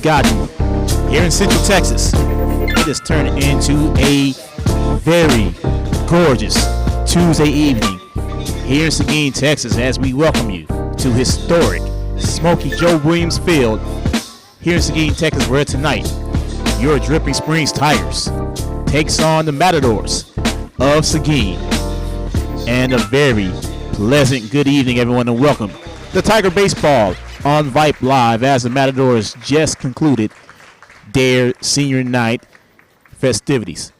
have gotten here in Central Texas. It has turned into a very gorgeous Tuesday evening here in Seguin, Texas, as we welcome you to historic Smokey Joe Williams Field here in Seguin, Texas, where tonight your Dripping Springs Tigers takes on the Matadors of Seguin. And a very pleasant good evening, everyone, and welcome to Tiger Baseball on Vype Live as the Matadors just concluded their senior night festivities.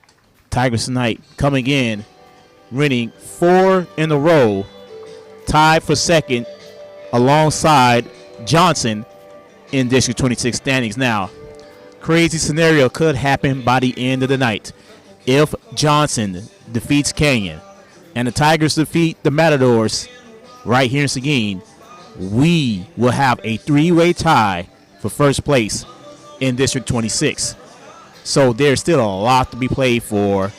Tigers tonight coming in, winning 4 in a row, tied for second alongside Johnson in District 26 standings. Now, crazy scenario could happen by the end of the night. If Johnson defeats Canyon and the Tigers defeat the Matadors right here in Seguin, we will have a 3-way tie for first place in District 26. So there's still a lot to be played for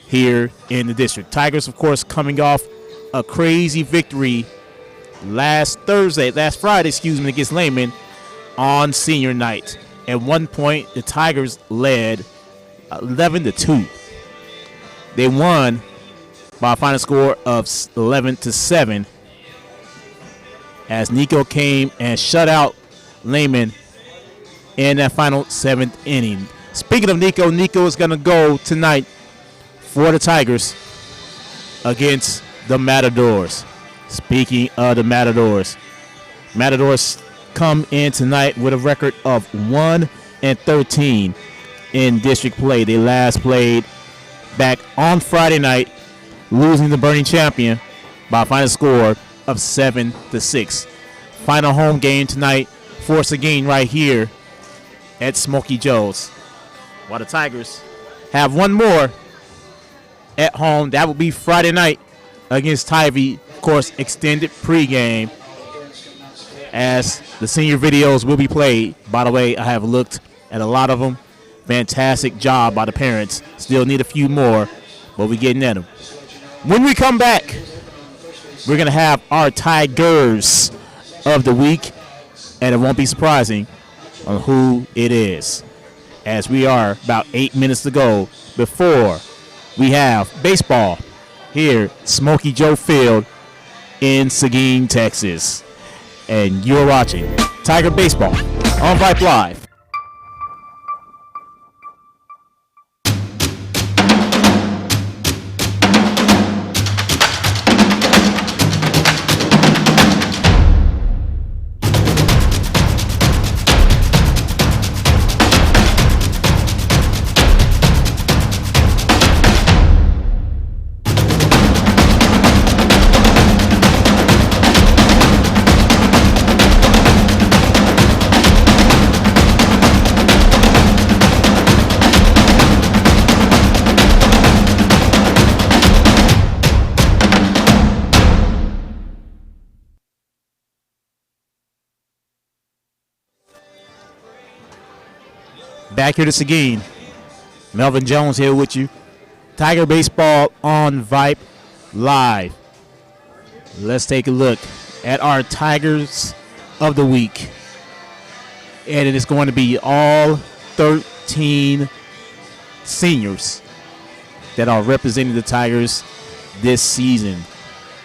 here in the district. Tigers, of course, coming off a crazy victory last Friday, against Lehman on senior night. At one point, the Tigers led 11-2. They won by a final score of 11-7 as Nico came and shut out Lehman in that final 7th inning. Speaking of Nico, Nico is going to go tonight for the Tigers against the Matadors. Speaking of the Matadors come in tonight with a record of 1-13 in district play. They last played back on Friday night, losing the Burning Champion by a final score of 7-6. Final home game tonight for Seguin right here at Smokey Joe's. While the Tigers have one more at home, that will be Friday night against Tivy. Of course, extended pregame as the senior videos will be played. By the way, I have looked at a lot of them. Fantastic job by the parents. Still need a few more, but we're getting at them. When we come back, we're going to have our Tigers of the week, and it won't be surprising on who it is, as we are about 8 minutes to go before we have baseball here Smokey Joe Field in Seguin, Texas. And you're watching Tiger Baseball on Vype Live. Back here to Seguin. Melvin Jones here with you. Tiger Baseball on Vype Live. Let's take a look at our Tigers of the week. And it is going to be all 13 seniors that are representing the Tigers this season.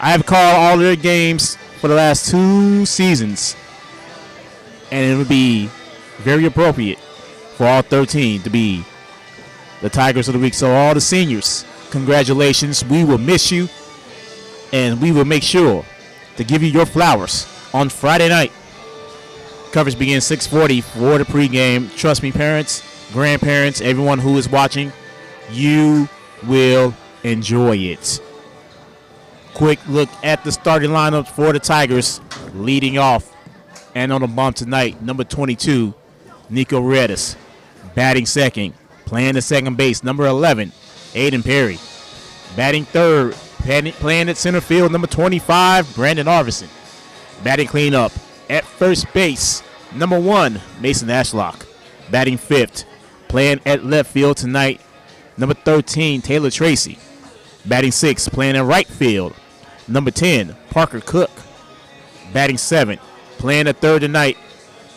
I have called all their games for the last 2 seasons. And it would be very appropriate for all 13 to be the Tigers of the week. So all the seniors, congratulations. We will miss you, and we will make sure to give you your flowers on Friday night. Coverage begins 6:40 for the pregame. Trust me, parents, grandparents, everyone who is watching, you will enjoy it. Quick look at the starting lineup for the Tigers. Leading off and on the bump tonight, number 22, Nico Redis. Batting second, playing the second base, number 11, Aiden Perry. Batting third, playing at center field, number 25, Brandon Arvison. Batting cleanup at first base, number 1, Mason Ashlock. Batting fifth, playing at left field tonight, number 13, Taylor Tracy. Batting sixth, playing in right field, number 10, Parker Cook. Batting seventh, playing at third tonight,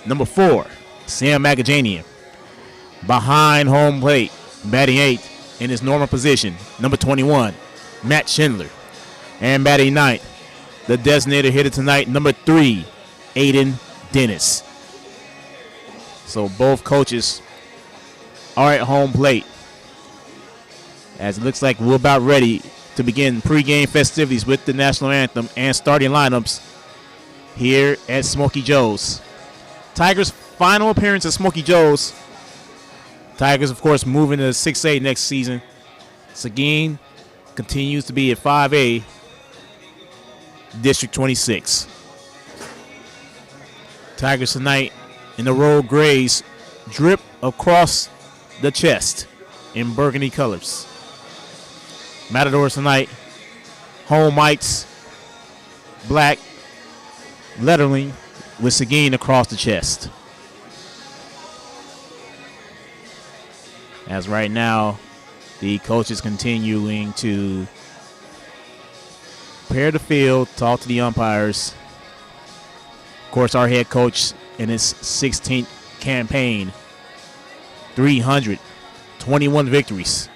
number 4, Sam Magajanian. Behind home plate, batting 8th in his normal position, number 21, Matt Schindler. And batting 9th, the designated hitter tonight, number 3, Aiden Dennis. So both coaches are at home plate, as it looks like we're about ready to begin pregame festivities with the national anthem and starting lineups here at Smokey Joe's. Tigers' final appearance at Smokey Joe's. Tigers, of course, moving to 6A next season. Seguin continues to be at 5A, District 26. Tigers tonight in the road grays drip across the chest in burgundy colors. Matadors tonight, home whites, black lettering with Seguin across the chest. As right now, the coach is continuing to prepare the field, talk to the umpires. Of course, our head coach in his 16th campaign, 321 victories,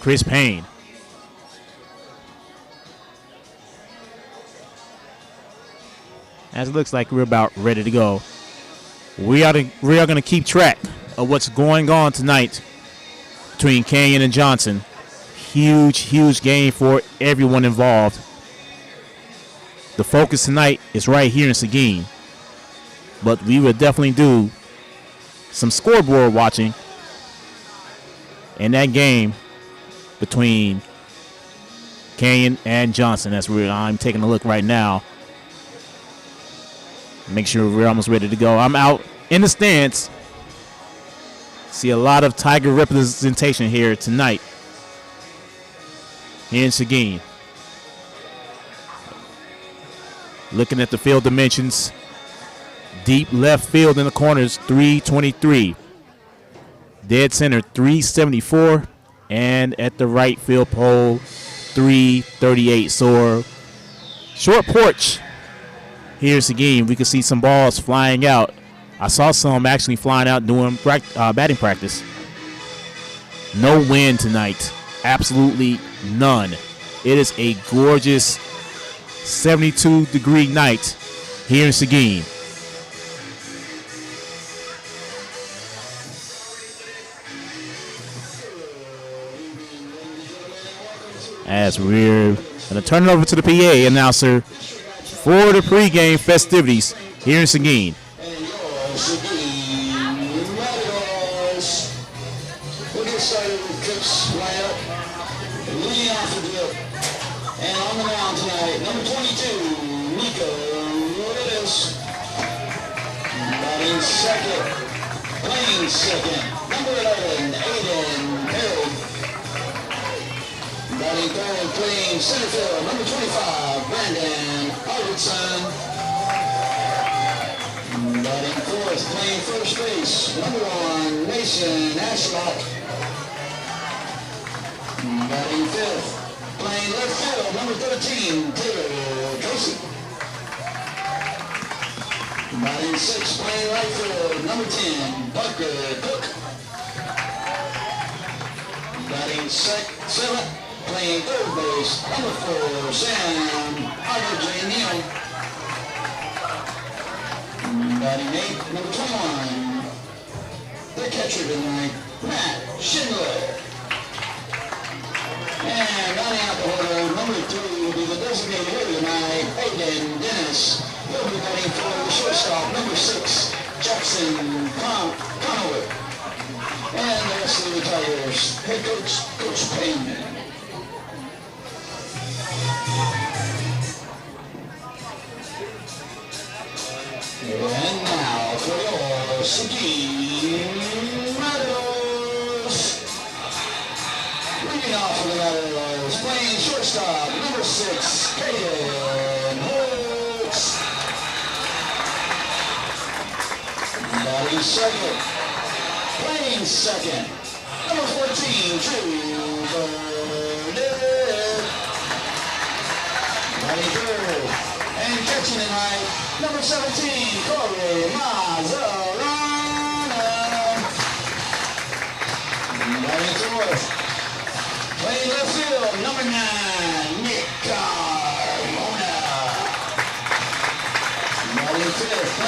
Chris Payne. As it looks like we're about ready to go, we are going to keep track of what's going on tonight between Canyon and Johnson. Huge game for everyone involved. The focus tonight is right here in Seguin, but we will definitely do some scoreboard watching in that game between Canyon and Johnson. I'm taking a look right now. Make sure we're almost ready to go. I'm out in the stands. See a lot of Tiger representation here tonight here in Seguin. Looking at the field dimensions, deep left field in the corners, 323. Dead center, 374. And at the right field pole, 338. So short porch here in Seguin. We can see some balls flying out. I saw some actually flying out doing batting practice. No wind tonight. Absolutely none. It is a gorgeous 72-degree night here in Seguin. As we're going to turn it over to the PA announcer for the pregame festivities here in Seguin. We'll get started with Trips lineup. Leading off the drill. And on the mound tonight, number 22, Nico Rodriguez. Batting second, playing second, number 11, Aiden Perry. Batting third, playing center field, number 25, Brandon Albertson. Batting fourth, playing first base, number 1, Mason Ashlock. Batting fifth, playing left field, number 13, Taylor Casey. Batting sixth, playing right field, number 10, Parker Cook. Batting seventh, playing third base, number 4, Sam Neal. Batting eighth, number 21, the catcher tonight, Matt Schindler. And batting out the order, number 3 will be the designated hitter tonight, Aiden Dennis. He'll be batting for the shortstop, number 6, Jackson Conoway. And the rest of the Tigers, head coach, Coach Payne. And now for your Seguin Matadors. Leading off for the Matadors, playing shortstop, number 6, Caden Hooks. Batting second, playing second, number 14, Drew Burnett. Batting third, and catching tonight, number 17, Corey Mazzarani.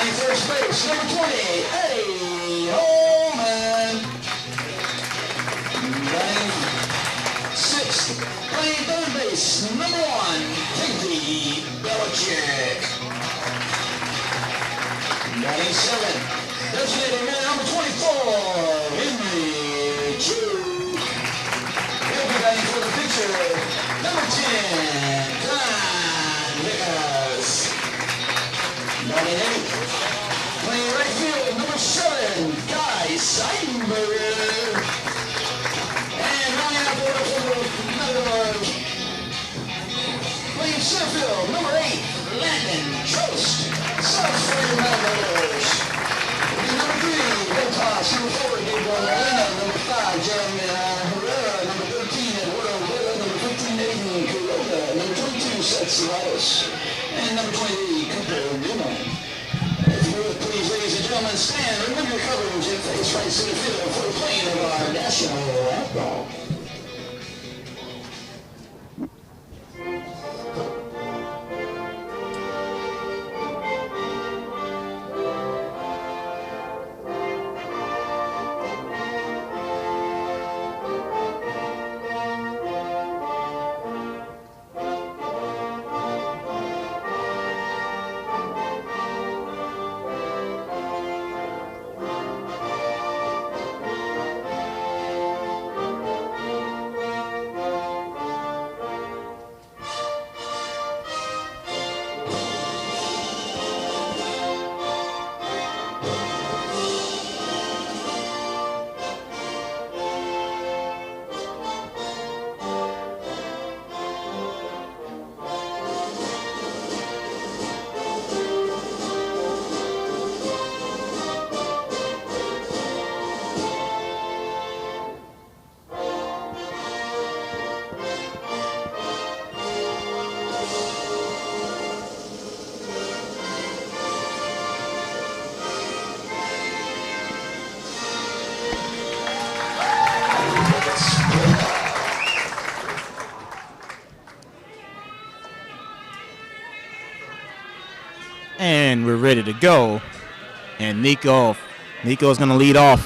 Playing first base, number 20, Eddie Holman. Batting sixth, playing third base, number 1, Katie Belichick. Batting seventh, designated man number 24, Henry Chu. He'll be batting for the pitcher, number 10, Klein Vickers. Batting eighth, playing right field, number 7, Guy Seidenberger. And running out for the Matadors, playing center field, number 8, Landon Trost. South Florida Matadors. Number 3, Bill Toss. Number 4, Gabriel Molina. Number 5, Jeremy Herrera. Number 13, Eduardo Villa. Number 15, Aiden Kuroda. Number 22, Seth Silatos. And number 23, Cooper Newman. If you would please, ladies and gentlemen, stand. Remove your coverage and face right center field for the playing of our national anthem. And we're ready to go. And Nico's going to lead off.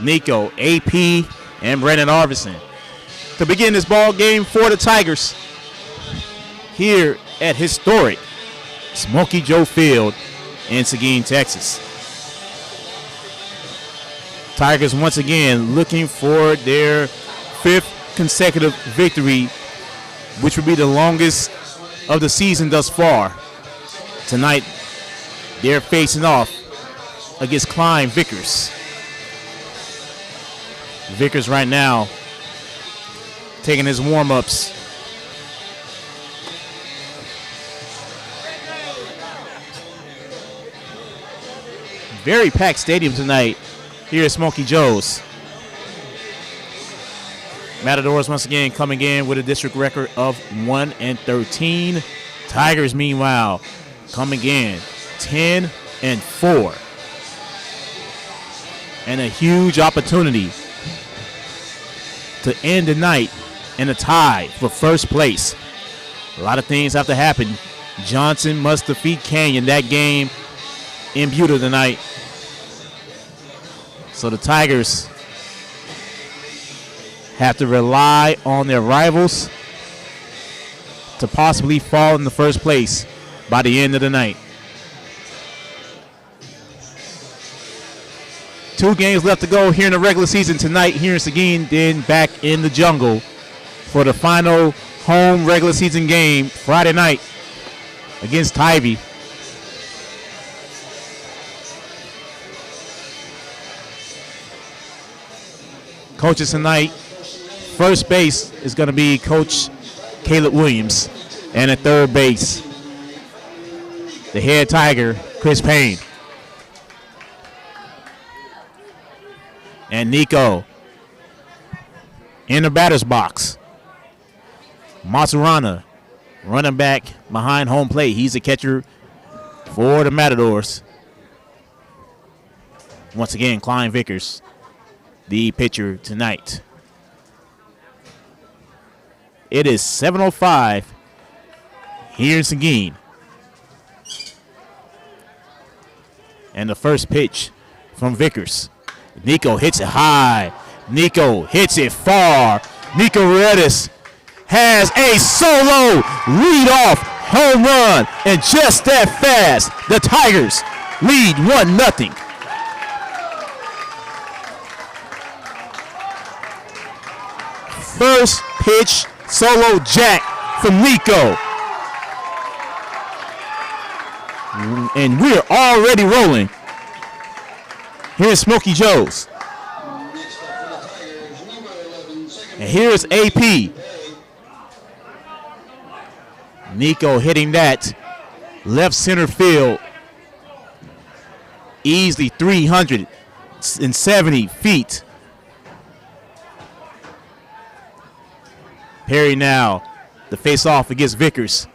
Nico, AP, and Brandon Arvidsson to begin this ball game for the Tigers here at historic Smokey Joe Field in Seguin, Texas. Tigers once again looking for their 5th consecutive victory, which would be the longest of the season thus far. Tonight, they're facing off against Klein Vickers. Vickers right now taking his warm-ups. Very packed stadium tonight here at Smokey Joe's. Matadors once again coming in with a district record of 1-13. Tigers, meanwhile, coming in 10-4. And a huge opportunity to end the night in a tie for first place. A lot of things have to happen. Johnson must defeat Canyon that game in Buda tonight. So the Tigers have to rely on their rivals to possibly fall in the first place by the end of the night. 2 games left to go here in the regular season tonight here in Seguin, then back in the jungle for the final home regular season game Friday night against Tybee. Coaches tonight, first base is going to be Coach Caleb Williams, and at third base, the head Tiger, Chris Payne. And Nico in the batter's box. Maturana running back behind home plate. He's a catcher for the Matadors. Once again, Klein Vickers, the pitcher tonight. It is 7:05 here in Seguin. And the first pitch from Vickers. Nico hits it high. Nico hits it far. Nico Ruedas has a solo leadoff home run. And just that fast, the Tigers lead 1-0. First pitch solo jack from Nico. And we're already rolling. Here's Smokey Joe's. And here's AP. Nico hitting that left center field. Easily 370 feet. Perry now, the face-off against Vickers.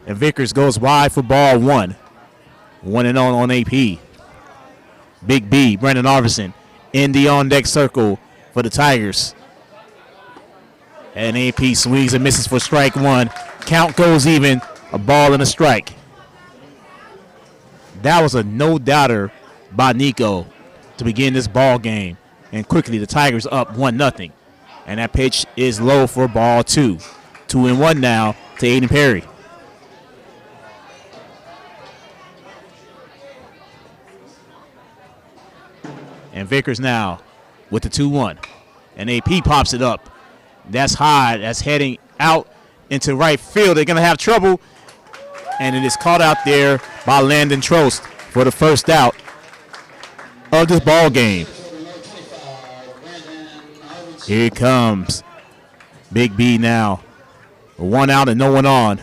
And Vickers goes wide for ball 1. 1-0 on AP. Big B, Brandon Arvison, in the on-deck circle for the Tigers. And AP swings and misses for strike 1. Count goes even, a ball and a strike. That was a no-doubter by Nico to begin this ball game. And quickly the Tigers up 1-0. And that pitch is low for ball 2. 2-1 now to Aiden Perry. And Vickers now with the 2-1. And AP pops it up. That's high. That's heading out into right field. They're going to have trouble. And it is caught out there by Landon Trost for the first out of this ball game. Here it comes. Big B now. 1 out and no one on.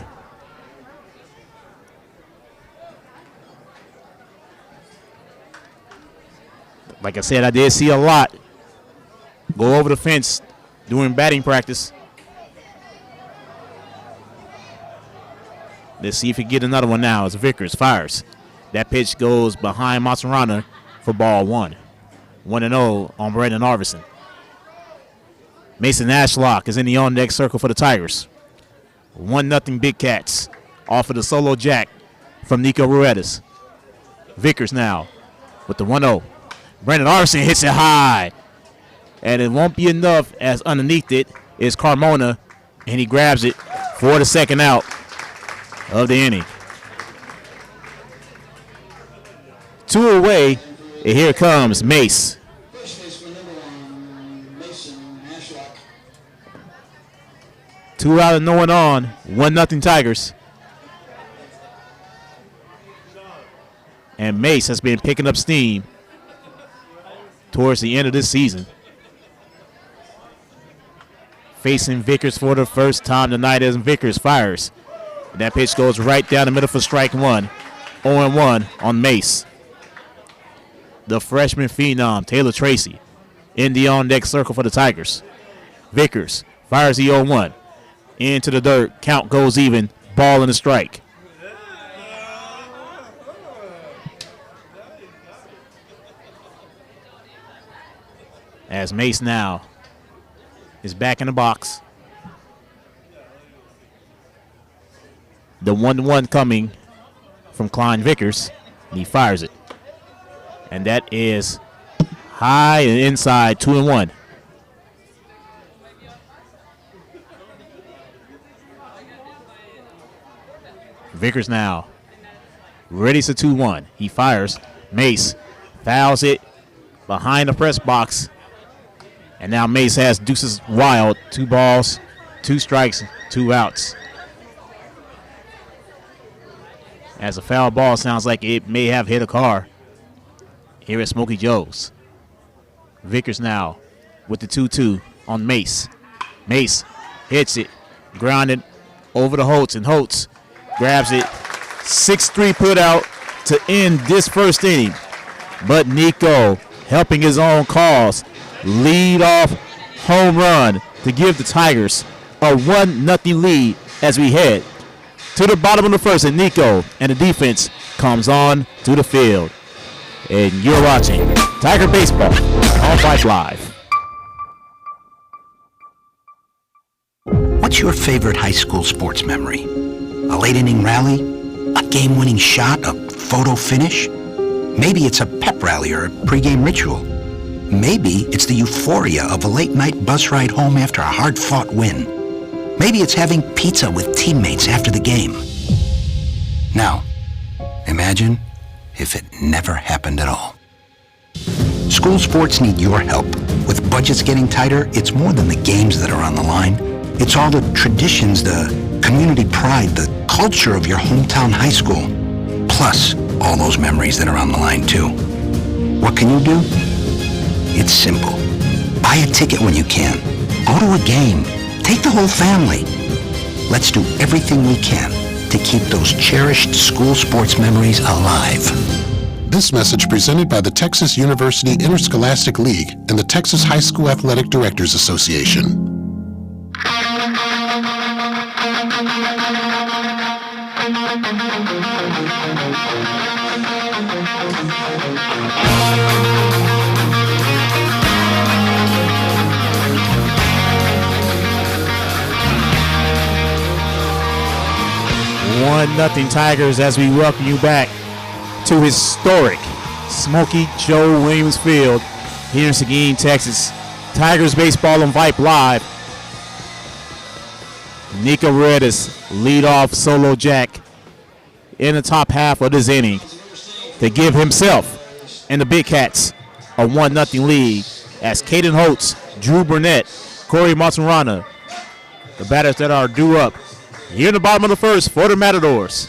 Like I said, I did see a lot go over the fence during batting practice. Let's see if he can get another one now as Vickers fires. That pitch goes behind Matsurana for ball 1. 1-0 on Brandon Arvison. Mason Ashlock is in the on-deck circle for the Tigers. 1-0 Big Cats off of the solo jack from Nico Ruedas. Vickers now with the 1-0. Brandon Arvison hits it high. And it won't be enough as underneath it is Carmona. And he grabs it for the second out of the inning. 2 away. And here comes Mace. 2 out and no one on. 1-0 Tigers. And Mace has been picking up steam towards the end of this season. Facing Vickers for the first time tonight as Vickers fires. And that pitch goes right down the middle for strike 1. 0-1 on Mace. The freshman phenom, Taylor Tracy, in the on-deck circle for the Tigers. Vickers fires the 0-1. Into the dirt. Count goes even. Ball and a strike. As Mace now is back in the box. The 1-1 coming from Klein Vickers. And he fires it. And that is high and inside, 2-1. Vickers now ready for 2-1. He fires. Mace fouls it behind the press box. And now Mace has deuces wild. 2 balls, 2 strikes, 2 outs. As a foul ball sounds like it may have hit a car here at Smokey Joe's. Vickers now with the 2-2 on Mace. Mace hits it, grounded over to Holtz, and Holtz grabs it. 6-3 put out to end this first inning. But Nico helping his own cause. Lead off home run to give the Tigers a 1-0 lead as we head to the bottom of the first. And Nico and the defense comes on to the field. And you're watching Tiger Baseball on Vype Live. What's your favorite high school sports memory? A late inning rally? A game-winning shot? A photo finish? Maybe it's a pep rally or a pregame ritual. Maybe it's the euphoria of a late-night bus ride home after a hard-fought win. Maybe it's having pizza with teammates after the game. Now, imagine if it never happened at all. School sports need your help. With budgets getting tighter, it's more than the games that are on the line. It's all the traditions, the community pride, the culture of your hometown high school. Plus, all those memories that are on the line, too. What can you do? It's simple. Buy a ticket when you can. Go to a game. Take the whole family. Let's do everything we can to keep those cherished school sports memories alive. This message presented by the Texas University Interscholastic League and the Texas High School Athletic Directors Association. One nothing Tigers as we welcome you back to historic Smokey Joe Williams Field here in Seguin, Texas. Tigers baseball on Vype Live. Nico Redis leadoff solo jack in the top half of this inning to give himself and the Big Cats a 1-0 lead as Caden Holtz, Drew Burnett, Corey Monterana, the batters that are due up here in the bottom of the first for the Matadors.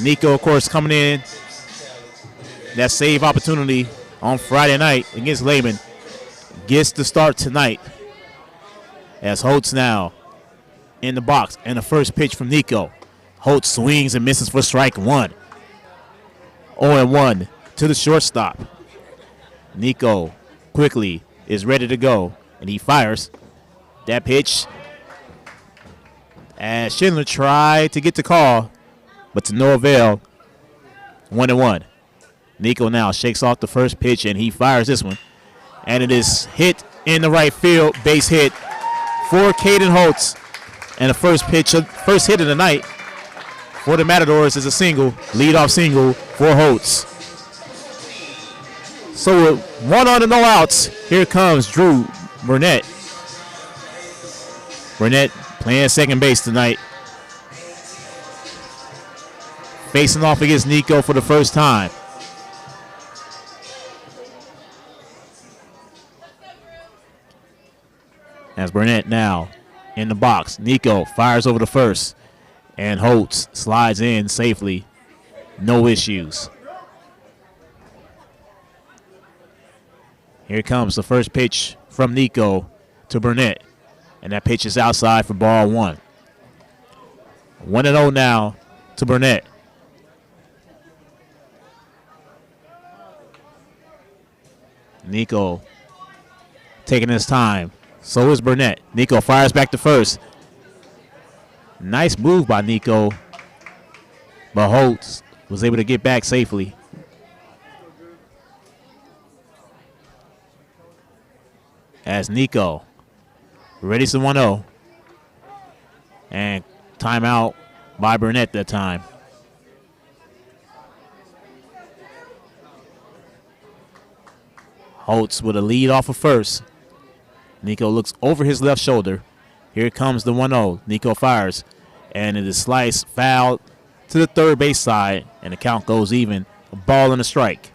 Nico, of course, coming in. That save opportunity on Friday night against Lehman gets the start tonight as Holtz now in the box. And the first pitch from Nico. Holtz swings and misses for strike one. 0-1 to the shortstop. Nico quickly is ready to go, and he fires. That pitch as Schindler tried to get the call, but to no avail. 1-1. Nico now shakes off the first pitch, and he fires this one. And it is hit in the right field, base hit for Caden Holtz. And the first hit of the night for the Matadors is a single, leadoff single for Holtz. So with 1 on and no outs, here comes Drew Burnett. Burnett playing second base tonight. Facing off against Nico for the first time. As Burnett now in the box. Nico fires over the first. And Holtz slides in safely. No issues. Here comes the first pitch from Nico to Burnett. And that pitch is outside for ball one. 1-0 now to Burnett. Nico taking his time. So is Burnett. Nico fires back to first. Nice move by Nico. But Holtz was able to get back safely. As Nico ready to 1-0. And timeout by Burnett that time. Holtz with a lead off of first. Nico looks over his left shoulder. Here comes the 1-0. Nico fires. And it is sliced foul to the third base side. And the count goes even. A ball and a strike.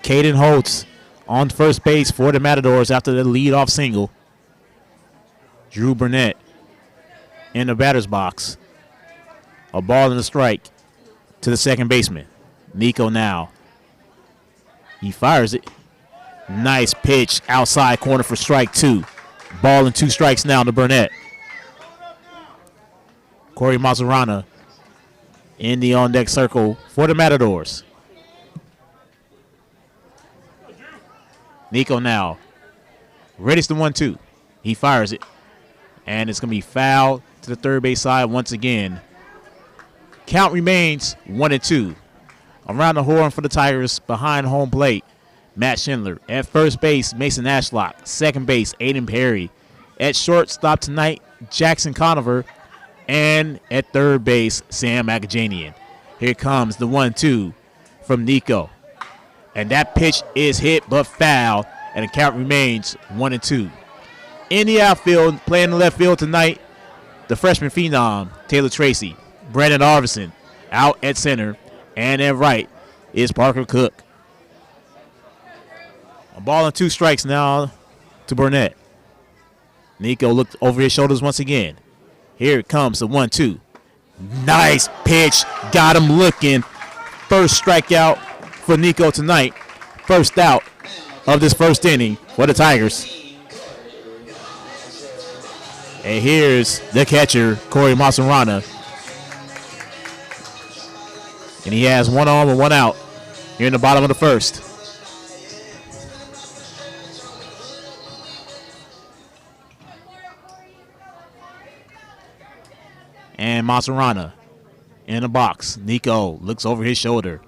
Caden Holtz on first base for the Matadors after the leadoff single. Drew Burnett in the batter's box. A ball and a strike to the second baseman. Nico now. He fires it. Nice pitch outside corner for strike two. Ball and 2 strikes now to Burnett. Corey Mazzarana in the on-deck circle for the Matadors. Nico now ready to 1-2. He fires it. And it's going to be foul to the third base side once again. Count remains 1-2. Around the horn for the Tigers behind home plate. Matt Schindler. At first base, Mason Ashlock. Second base, Aiden Perry. At shortstop tonight, Jackson Conover. And at third base, Sam Agajanian. Here comes the 1-2 from Nico. And that pitch is hit but foul, and the count remains 1-2. In the outfield, playing the left field tonight, the freshman phenom, Taylor Tracy. Brandon Arvison out at center, and at right is Parker Cook. A ball and 2 strikes now to Burnett. Nico looked over his shoulders once again. Here it comes, the 1-2. Nice pitch. Got him looking. First strikeout for Nico tonight. First out of this first inning for the Tigers. And here's the catcher, Corey Masarana. And he has 1 on and 1 out here in the bottom of the first. And Masarana in the box. Nico looks over his shoulder.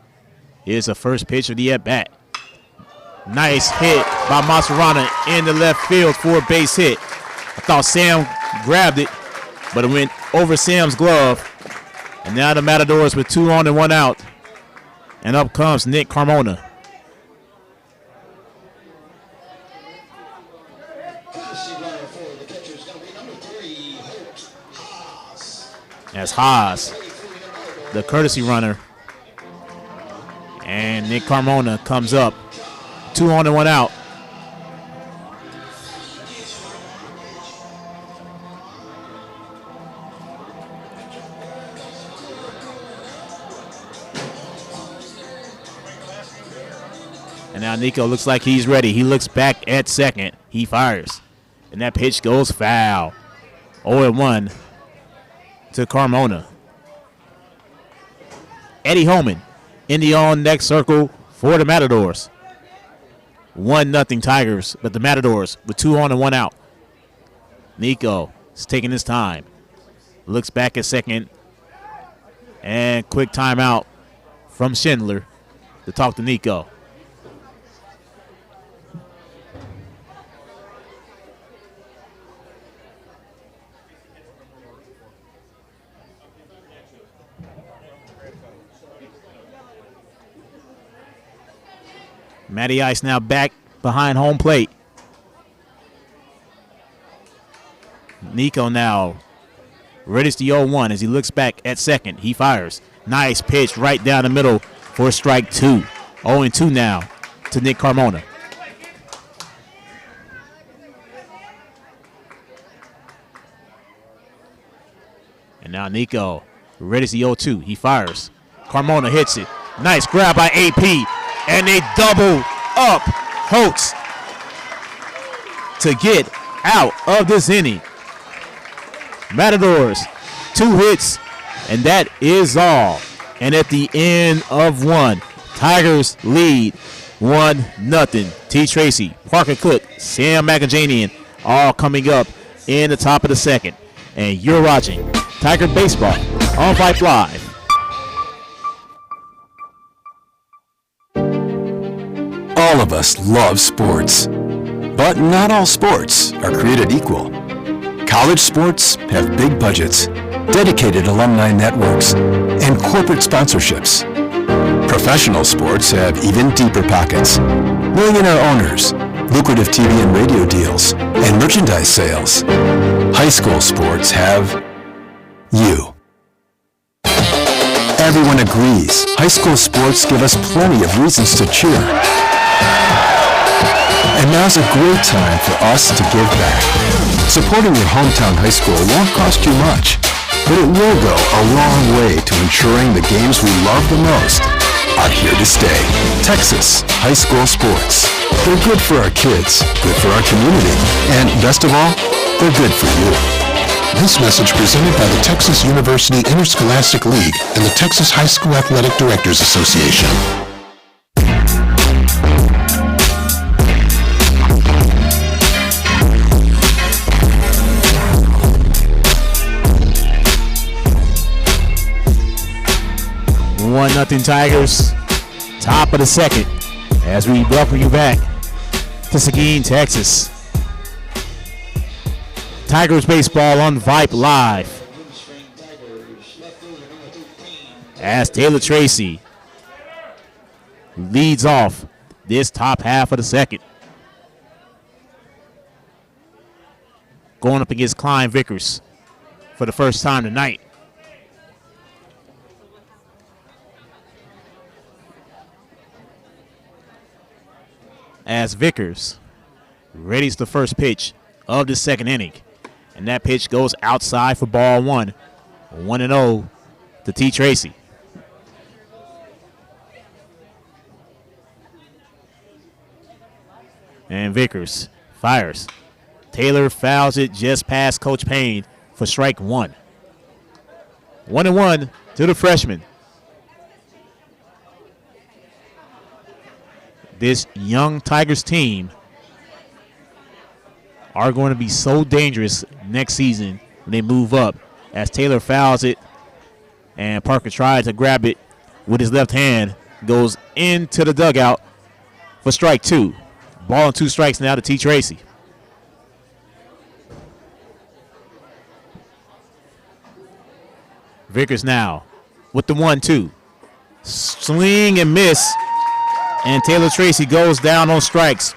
Here's the first pitch of the at-bat. Nice hit by Masarana in the left field for a base hit. I thought Sam grabbed it, but it went over Sam's glove. And now the Matadors with 2 on and 1 out. And up comes Nick Carmona. That's Haas, the courtesy runner. And Nick Carmona comes up. 2 on and 1 out. And now Nico looks like he's ready. He looks back at second. He fires. And that pitch goes foul. 0-1 to Carmona. Eddie Holman in the on-deck circle for the Matadors. 1-0 Tigers, but the Matadors with 2 on and 1 out. Nico is taking his time. Looks back at second. And quick timeout from Schindler to talk to Nico. Matty Ice now back behind home plate. Nico now readies the 0-1 as he looks back at second. He fires. Nice pitch right down the middle for strike 2. 0-2 now to Nick Carmona. And now Nico readies the 0-2. He fires. Carmona hits it. Nice grab by AP. And they double up Holtz to get out of this inning. Matadors, 2 hits, and that is all. And at the end of 1, Tigers lead 1-0. T. Tracy, Parker Cook, Sam Agajanian, all coming up in the top of the second. And you're watching Tiger Baseball on Vype Live. All of us love sports, but not all sports are created equal. College sports have big budgets, dedicated alumni networks, and corporate sponsorships. Professional sports have even deeper pockets, millionaire owners, lucrative TV and radio deals, and merchandise sales. High school sports have you. Everyone agrees high school sports give us plenty of reasons to cheer. And now's a great time for us to give back. Supporting your hometown high school won't cost you much, but it will go a long way to ensuring the games we love the most are here to stay. Texas high school sports. They're good for our kids, good for our community, and best of all, they're good for you. This message presented by the Texas University Interscholastic League and the Texas High School Athletic Directors Association. Nothing Tigers, top of the second, as we welcome you back to Seguin, Texas. Tigers baseball on Vype Live. As Taylor Tracy leads off this top half of the second. Going up against Klein Vickers for the first time tonight. As Vickers readies the first pitch of the second inning. And that pitch goes outside for ball one. 1-0 to T. Tracy. And Vickers fires. Taylor fouls it just past Coach Payne for strike one. 1-1 to the freshman. This young Tigers team are going to be so dangerous next season when they move up. As Taylor fouls it and Parker tries to grab it with his left hand, goes into the dugout for strike two. Ball and 2 strikes now to T. Tracy. Vickers now with the 1-2. Swing and miss. And Taylor Tracy goes down on strikes.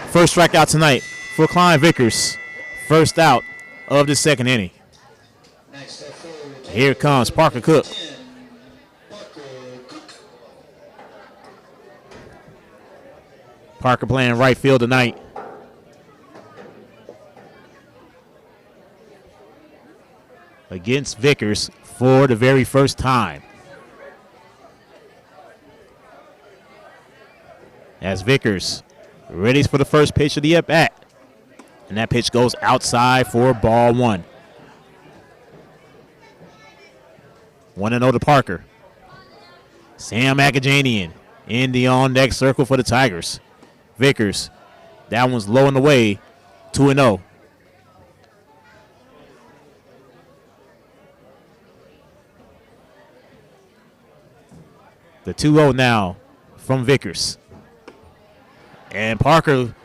First strikeout tonight for Klein Vickers. First out of the second inning. Here comes Parker Cook. Parker playing right field tonight. Against Vickers for the very first time. As Vickers readies for the first pitch of the at-bat. And that pitch goes outside for ball one. 1-0 to Parker. Sam Akajanian in the on-deck circle for the Tigers. Vickers, that one's low and away, 2-0. The 2-0 now from Vickers. And Parker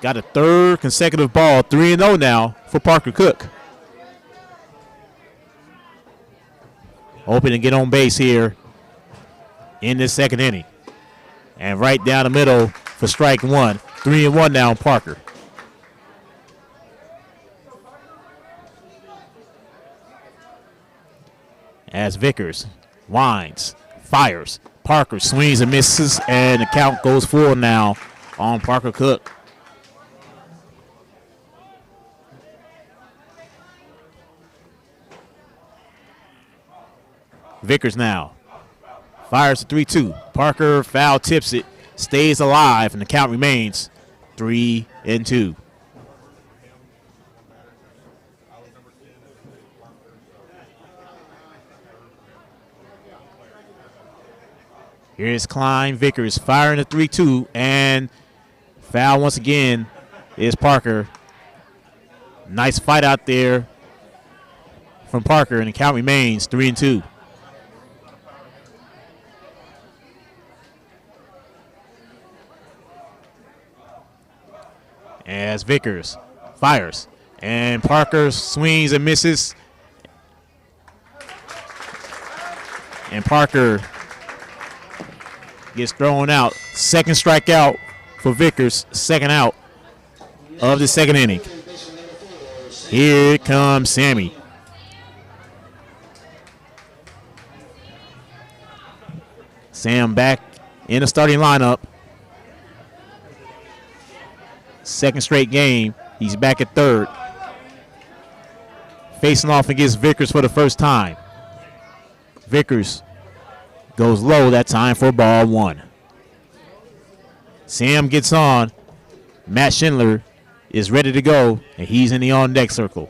got a third consecutive ball, 3-0 now for Parker Cook. Hoping to get on base here in this second inning. And right down the middle for strike one. 3-1 now on Parker. As Vickers winds, fires. Parker swings and misses, and the count goes full now on Parker Cook. Vickers now fires a 3-2. Parker foul tips it, stays alive, and the count remains 3-2. Here's Klein Vickers firing a 3-2, and foul once again is Parker. Nice fight out there from Parker, and the count remains 3-2. As Vickers fires, and Parker swings and misses. And Parker gets thrown out. Second strikeout for Vickers, second out of the second inning. Here comes Sammy. Sam back in the starting lineup. Second straight game, he's back at third. Facing off against Vickers for the first time. Vickers goes low that time for ball one. Sam gets on. Matt Schindler is ready to go, and he's in the on-deck circle.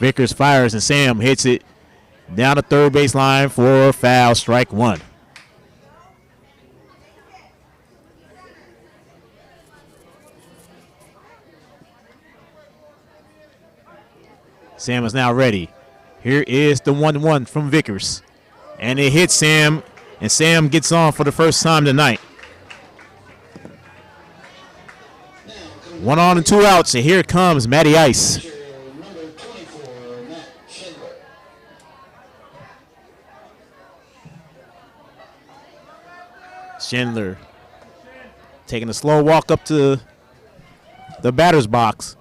Vickers fires, and Sam hits it down the third baseline for foul, strike one. Sam is now ready. Here is the 1-1 from Vickers. And it hits Sam, and Sam gets on for the first time tonight. 1 on and 2 outs, and here comes Matty Ice. Number 24, Matt Schindler. Schindler taking a slow walk up to the batter's box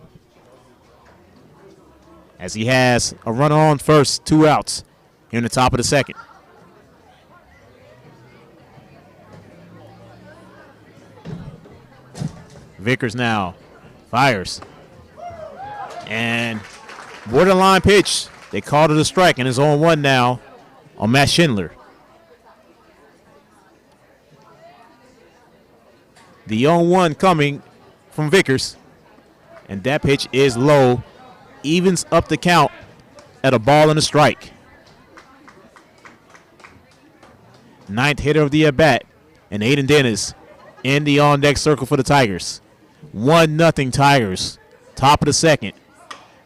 as he has a runner on first, 2 outs here in the top of the second. Vickers now fires. And borderline pitch. They called it a strike, and it's on 1 now on Matt Schindler. The 0-1 coming from Vickers. And that pitch is low. Evens up the count at a ball and a strike. 9th hitter of the at-bat. And Aiden Dennis in the on-deck circle for the Tigers. 1-0 Tigers. Top of the second.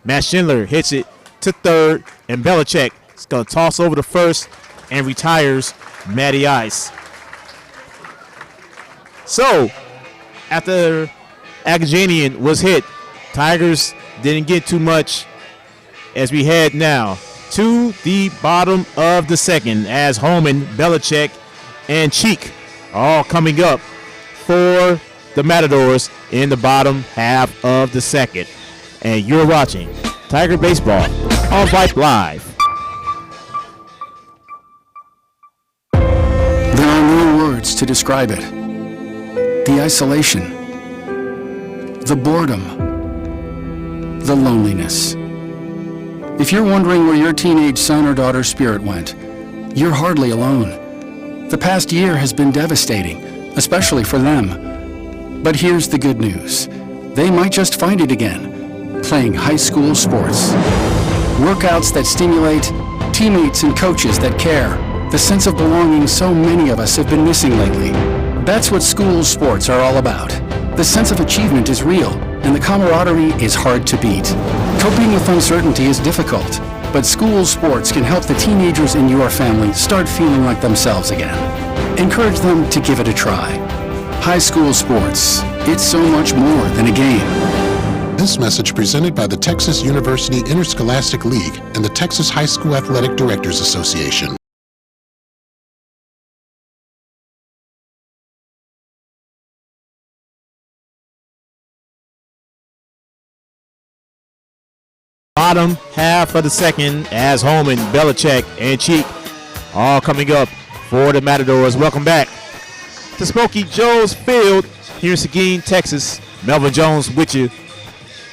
Matt Schindler hits it to third. And Belichick is going to toss over to first and retires Matty Ice. So, after Agajanian was hit, Tigers didn't get too much as we head now to the bottom of the second as Holman, Belichick, and Cheek are all coming up for the Matadors in the bottom half of the second. And you're watching Tiger Baseball on Vype Live. There are no words to describe it. The isolation, the boredom, the loneliness. If you're wondering where your teenage son or daughter's spirit went, you're hardly alone. The past year has been devastating, especially for them. But here's the good news. They might just find it again, playing high school sports. Workouts that stimulate, teammates and coaches that care. The sense of belonging so many of us have been missing lately. That's what school sports are all about. The sense of achievement is real, and the camaraderie is hard to beat. Coping with uncertainty is difficult, but school sports can help the teenagers in your family start feeling like themselves again. Encourage them to give it a try. High school sports, it's so much more than a game. This message presented by the Texas University Interscholastic League and the Texas High School Athletic Directors Association. Bottom half of the second as Holman, Belichick, and Cheek all coming up for the Matadors. Welcome back to Smokey Joe's Field here in Seguin, Texas. Melvin Jones with you.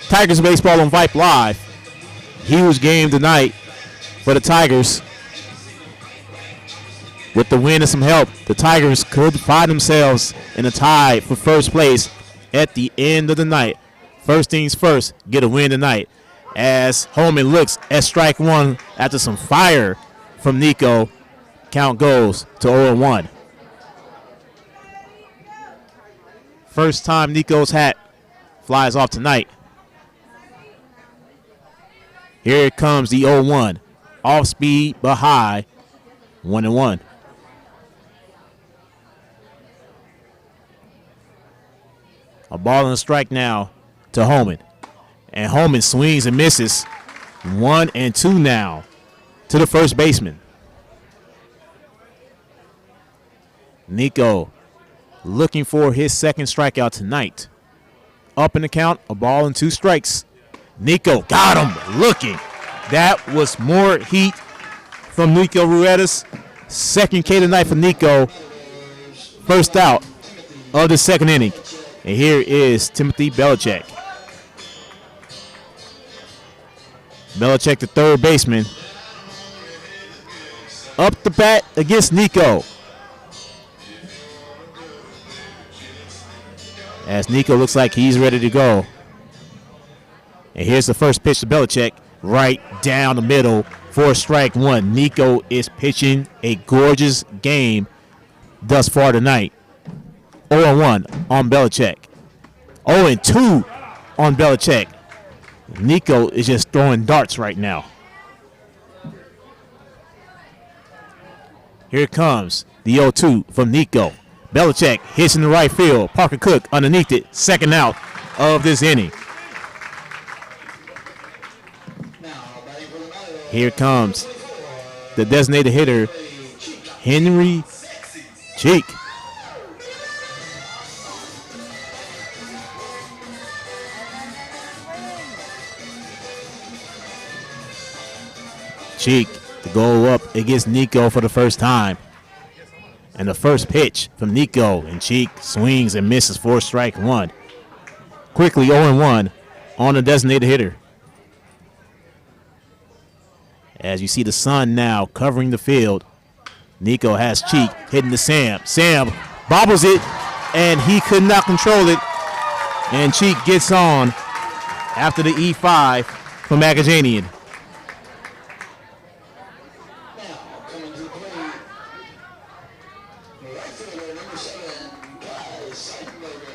Tigers baseball on Vype Live. Huge game tonight for the Tigers. With the win and some help, the Tigers could find themselves in a tie for first place at the end of the night. First things first, get a win tonight. As Holman looks at strike 1 after some fire from Nico, count goes to 0-1. First time Nico's hat flies off tonight. Here comes the 0-1. Off speed but high. 1-1. A ball and a strike now to Holman. And Holman swings and misses. 1-2 now to the first baseman. Nico looking for his second strikeout tonight. Up in the count, a ball and 2 strikes. Nico got him looking. That was more heat from Nico Ruedas. Second K tonight for Nico. First out of the second inning. And here is Timothy Belichick. Belichick, the third baseman. Up the bat against Nico. As Nico looks like he's ready to go. And here's the first pitch to Belichick. Right down the middle for strike 1. Nico is pitching a gorgeous game thus far tonight. 0-1 on Belichick. 0-2 on Belichick. Nico is just throwing darts right now. Here comes the 0-2 from Nico. Belichick hits in the right field. Parker Cook underneath it. Second out. of this inning. Here comes the designated hitter, Henry Cheek. Cheek to go up against Nico for the first time. And the first pitch from Nico, and Cheek swings and misses for strike one. Quickly 0-1 on the designated hitter. As you see the sun now covering the field, Nico has Cheek hitting to Sam. Sam bobbles it, and he could not control it. And Cheek gets on after the E5 from Magajanian.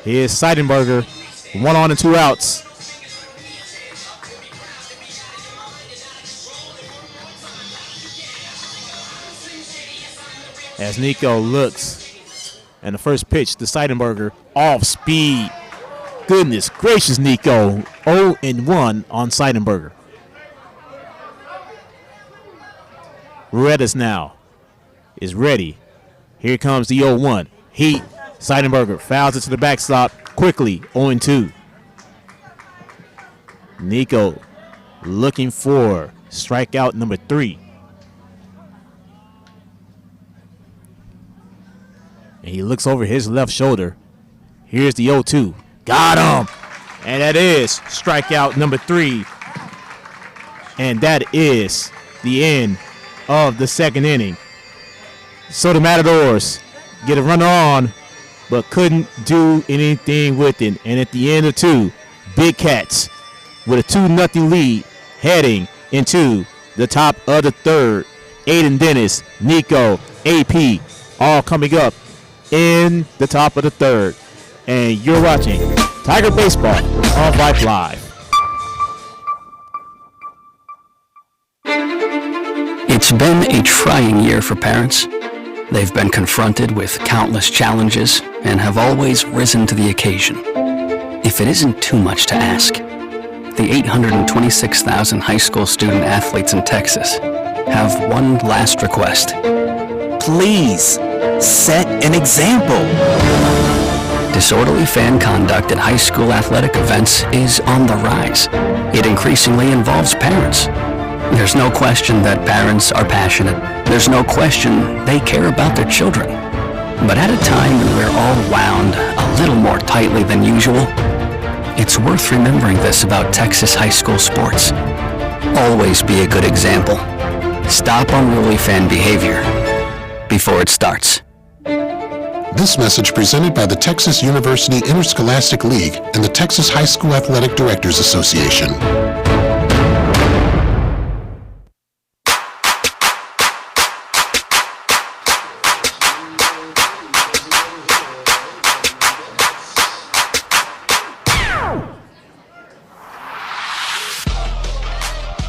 Here's Seidenberger, 1 on and 2 outs. As Nico looks, and the first pitch to Seidenberger, off speed. Goodness gracious, Nico, 0-1 on Seidenberger. Ruedas now is ready. Here comes the 0-1. Heat. Seidenberger fouls it to the backstop quickly, 0-2. Nico looking for strikeout number 3. And he looks over his left shoulder. Here's the 0-2. Got him! And that is strikeout number 3. And that is the end of the second inning. So the Matadors get a runner on, but couldn't do anything with it. And at the end of 2, Big Cats with a 2-0 lead heading into the top of the third. Aiden Dennis, Nico, AP, all coming up in the top of the third. And you're watching Tiger Baseball on Vype Live. It's been a trying year for parents. They've been confronted with countless challenges and have always risen to the occasion. If it isn't too much to ask, the 826,000 high school student athletes in Texas have one last request. Please, set an example. Disorderly fan conduct at high school athletic events is on the rise. It increasingly involves parents. There's no question that parents are passionate. There's no question they care about their children. But at a time when we're all wound a little more tightly than usual, it's worth remembering this about Texas high school sports. Always be a good example. Stop unruly fan behavior before it starts. This message presented by the Texas University Interscholastic League and the Texas High School Athletic Directors Association.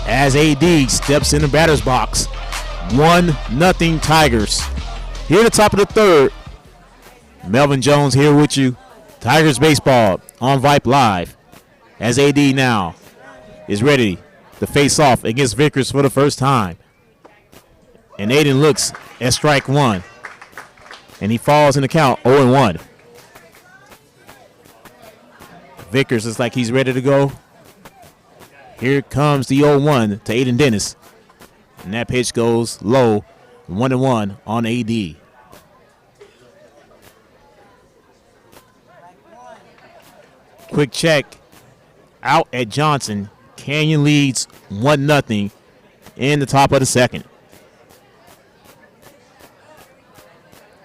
As AD steps in the batter's box, 1-0 Tigers. Here at the top of the third, Melvin Jones here with you. Tigers baseball on Vype Live. As AD now is ready to face off against Vickers for the first time. And Aiden looks at strike 1. And he falls in the count 0-1. Vickers is like he's ready to go. Here comes the 0-1 to Aiden Dennis. And that pitch goes low, 1-1 on AD. Quick check out at Johnson. Canyon leads 1-0 in the top of the second.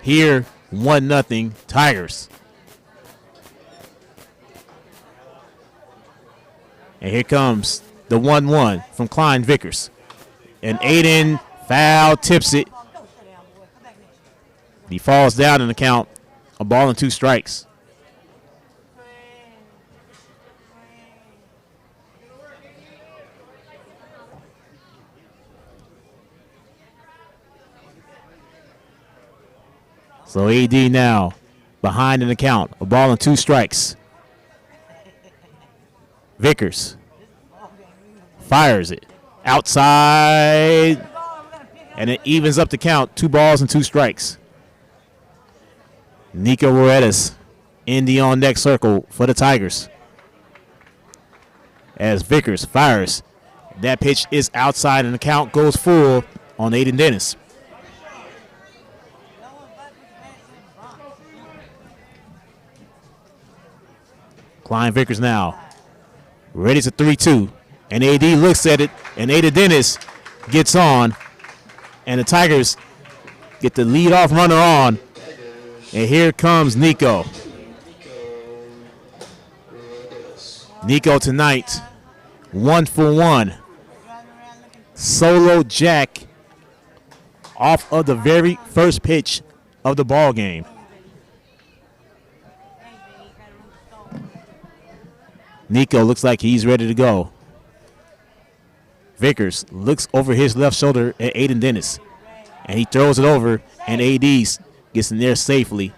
Here, 1-0 Tigers. And here comes the 1-1 from Klein Vickers. And Aiden foul tips it. He falls down in the count. A ball and 2 strikes. So AD now behind in the count. A ball and 2 strikes. Vickers fires it outside, and it evens up the count. 2 balls and 2 strikes. Nico Ruedas in the on-deck circle for the Tigers. As Vickers fires, that pitch is outside, and the count goes full on Aiden Dennis. Klein Vickers now ready to 3-2, and AD looks at it, and Aiden Dennis gets on, and the Tigers get the leadoff runner on, and here comes Nico. Nico tonight, 1 for 1. Solo jack off of the very first pitch of the ball game. Nico looks like he's ready to go. Vickers looks over his left shoulder at Aiden Dennis, and he throws it over, and AD gets in there safely.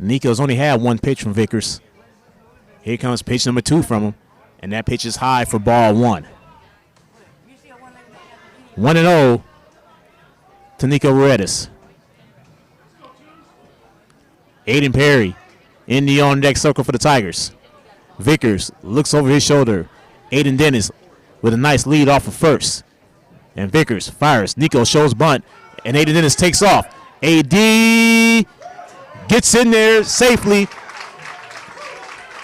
Nico's only had 1 pitch from Vickers. Here comes pitch number 2 from him, and that pitch is high for ball 1. 1-0 to Nico Ruedas. Aiden Perry in the on-deck circle for the Tigers. Vickers looks over his shoulder. Aiden Dennis with a nice lead off of first. And Vickers fires. Nico shows bunt, and Aiden Dennis takes off. AD gets in there safely.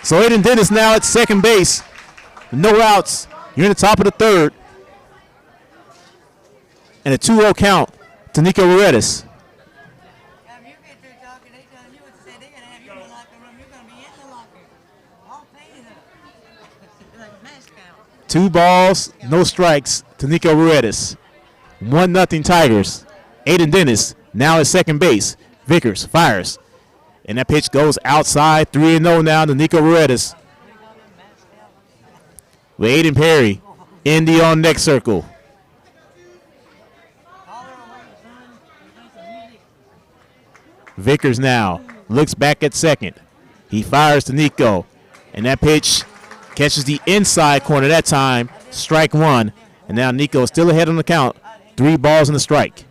So Aiden Dennis now at second base. No outs. You're in the top of the third. And a 2-0 count to Nico Ruedas. Two balls, no strikes to Nico Ruedas. 1-0 Tigers. Aiden Dennis now at second base. Vickers fires. And that pitch goes outside. 3-0 now to Nico Ruedas. With Aiden Perry in the on-deck circle. Vickers now looks back at second. He fires to Nico. And that pitch catches the inside corner that time. Strike 1. And now Nico is still ahead on the count. 3 balls and a strike.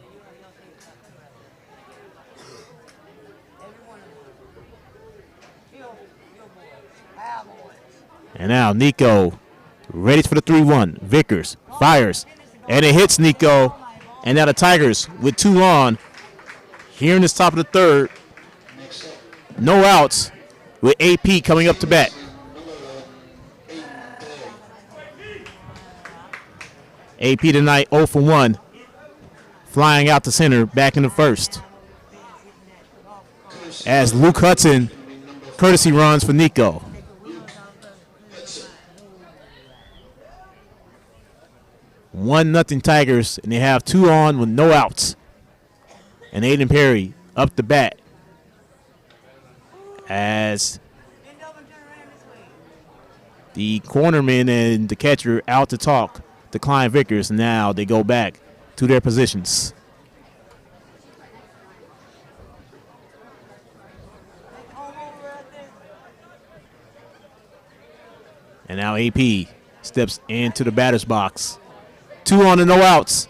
And now Nico ready for the 3-1. Vickers fires. And it hits Nico. And now the Tigers with 2 on. Here in this top of the third. No outs with AP coming up to bat. AP tonight 0 for 1. Flying out to center back in the first. As Luke Hudson courtesy runs for Nico. One nothing Tigers, and they have 2 on with no outs. And Aiden Perry up the bat as the cornerman and the catcher out to talk to Klein Vickers. Now they go back to their positions. And now AP steps into the batter's box. 2 on and no outs.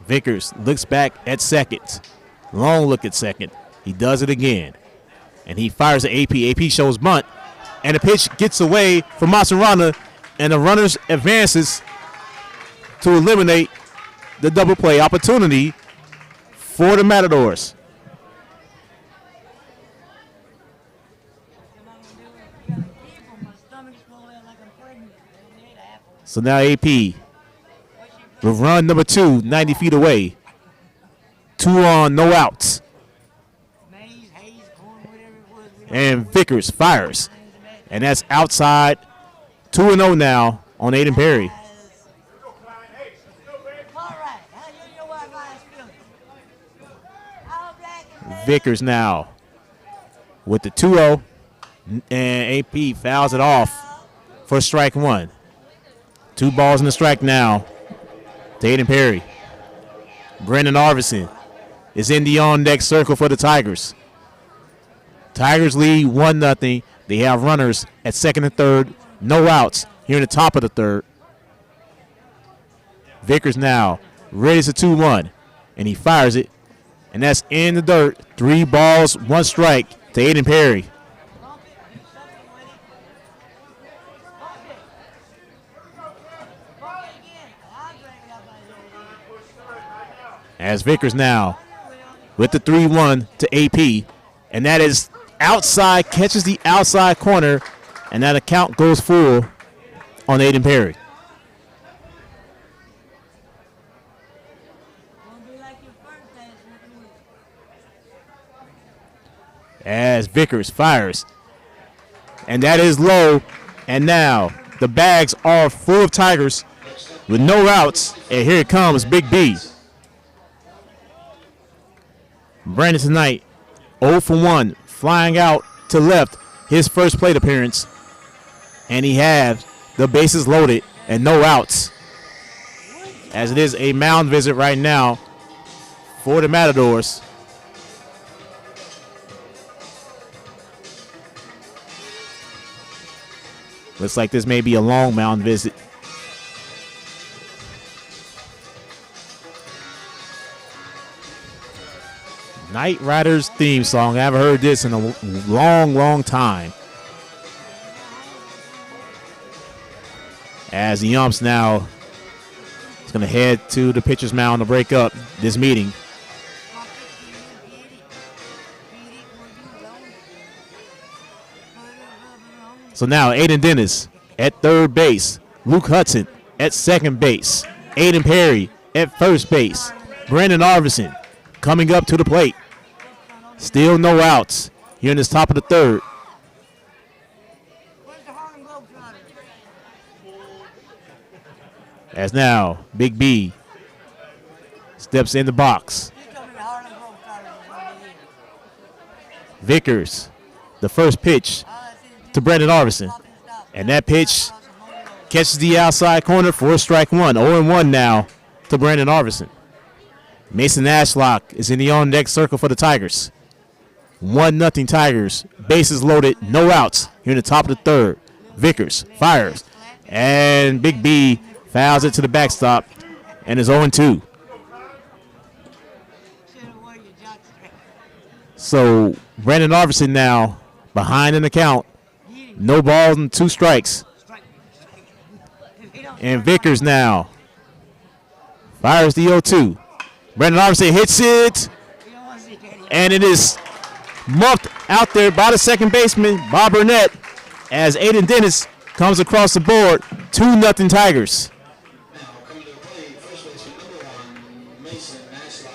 Vickers looks back at second. Long look at second. He does it again. And he fires at AP. AP shows bunt. And the pitch gets away from Maserana. And the runners advances to eliminate the double play opportunity for the Matadors. So now AP with run number 2, 90 feet away. 2 on, no outs. And Vickers fires. And that's outside. 2-0 now on Aiden Perry. Vickers now with the 2-0. And AP fouls it off for strike 1. 2 balls and a strike now to Aiden Perry. Brendan Arvidsson is in the on-deck circle for the Tigers. Tigers lead 1-0. They have runners at second and third. No outs here in the top of the third. Vickers now readies a 2-1, and he fires it, and that's in the dirt. 3 balls, 1 strike to Aiden Perry. As Vickers now with the 3-1 to AP, and that is outside, catches the outside corner, and that account goes full on Aiden Perry. As Vickers fires, and that is low, and now the bags are full of Tigers with no outs, and here it comes Big B. Brandon tonight 0 for 1, flying out to left, his first plate appearance, and he has the bases loaded and no outs, as it is a mound visit right now for the Matadors. Looks like this may be a long mound visit. Knight Riders theme song. I haven't heard this in a long, long time. As the umps now is going to head to the pitcher's mound to break up this meeting. So now Aiden Dennis at third base. Luke Hudson at second base. Aiden Perry at first base. Brandon Arvidsson coming up to the plate. Still no outs here in this top of the third. As now Big B steps in the box. Vickers, the first pitch to Brandon Arvidsson. And that pitch catches the outside corner for strike 1. 0-1 now to Brandon Arvidsson. Mason Ashlock is in the on-deck circle for the Tigers. 1-0 Tigers. Bases loaded, no outs here in the top of the third. Vickers fires, and Big B fouls it to the backstop and is 0-2. So Brandon Arvidsson now behind in the count. No balls and 2 strikes. And Vickers now fires the 0-2. Brandon Arvidsson hits it, and it is muffed out there by the second baseman, Bob Burnett, as Aiden Dennis comes across the board. 2-0 Tigers.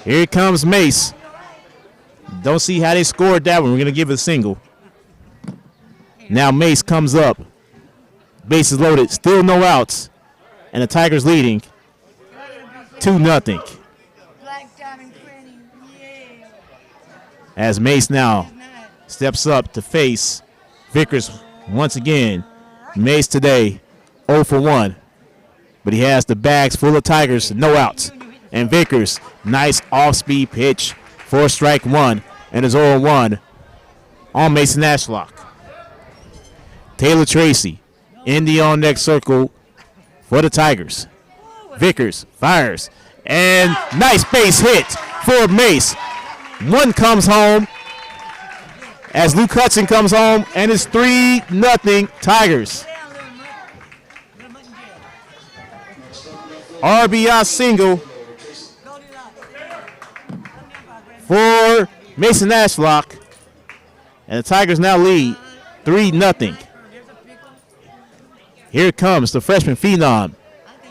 Here comes Mace. Don't see how they scored that one. We're going to give it a single. Now Mace comes up. Bases loaded. Still no outs. And the Tigers leading 2-0. As Mace now steps up to face Vickers once again. Mace today 0 for 1. But he has the bags full of Tigers. No outs. And Vickers, nice off-speed pitch for strike 1. And is 0-1 on Mason Ashlock. Taylor Tracy in the on-deck circle for the Tigers. Vickers fires, and nice base hit for Mace. One comes home as Luke Hudson comes home, and it's 3-0 Tigers. RBI single for Mason Ashlock, and the Tigers now lead 3-0. Here comes the freshman phenom.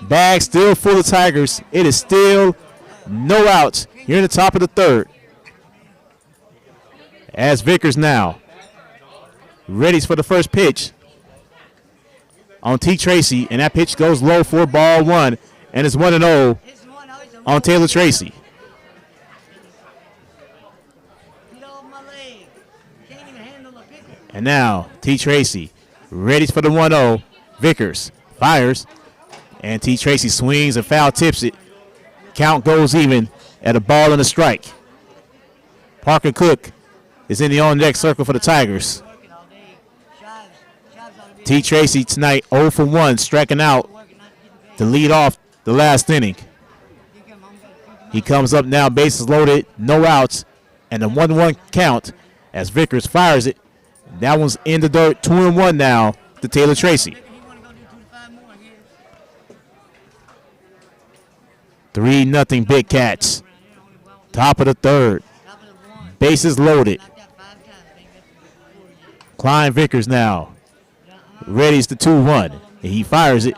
Bag still full of Tigers. It is still no outs here in the top of the third. As Vickers now readies for the first pitch on T. Tracy, and that pitch goes low for ball 1, and it's 1-0 on Taylor Tracy. And now T. Tracy readies for the 1-0. Vickers fires, And T. Tracy swings and foul tips it. Count goes even at a ball and a strike. Parker Cook is in the on-deck circle for the Tigers. T. Tracy tonight 0 for 1, striking out to lead off the last inning. He comes up now, bases loaded, no outs, and a 1-1 count as Vickers fires it. That one's in the dirt, 2-1 now to Taylor Tracy. 3-0 Big Cats. Top of the third. Bases loaded. Klein Vickers now readies the 2-1. He fires it,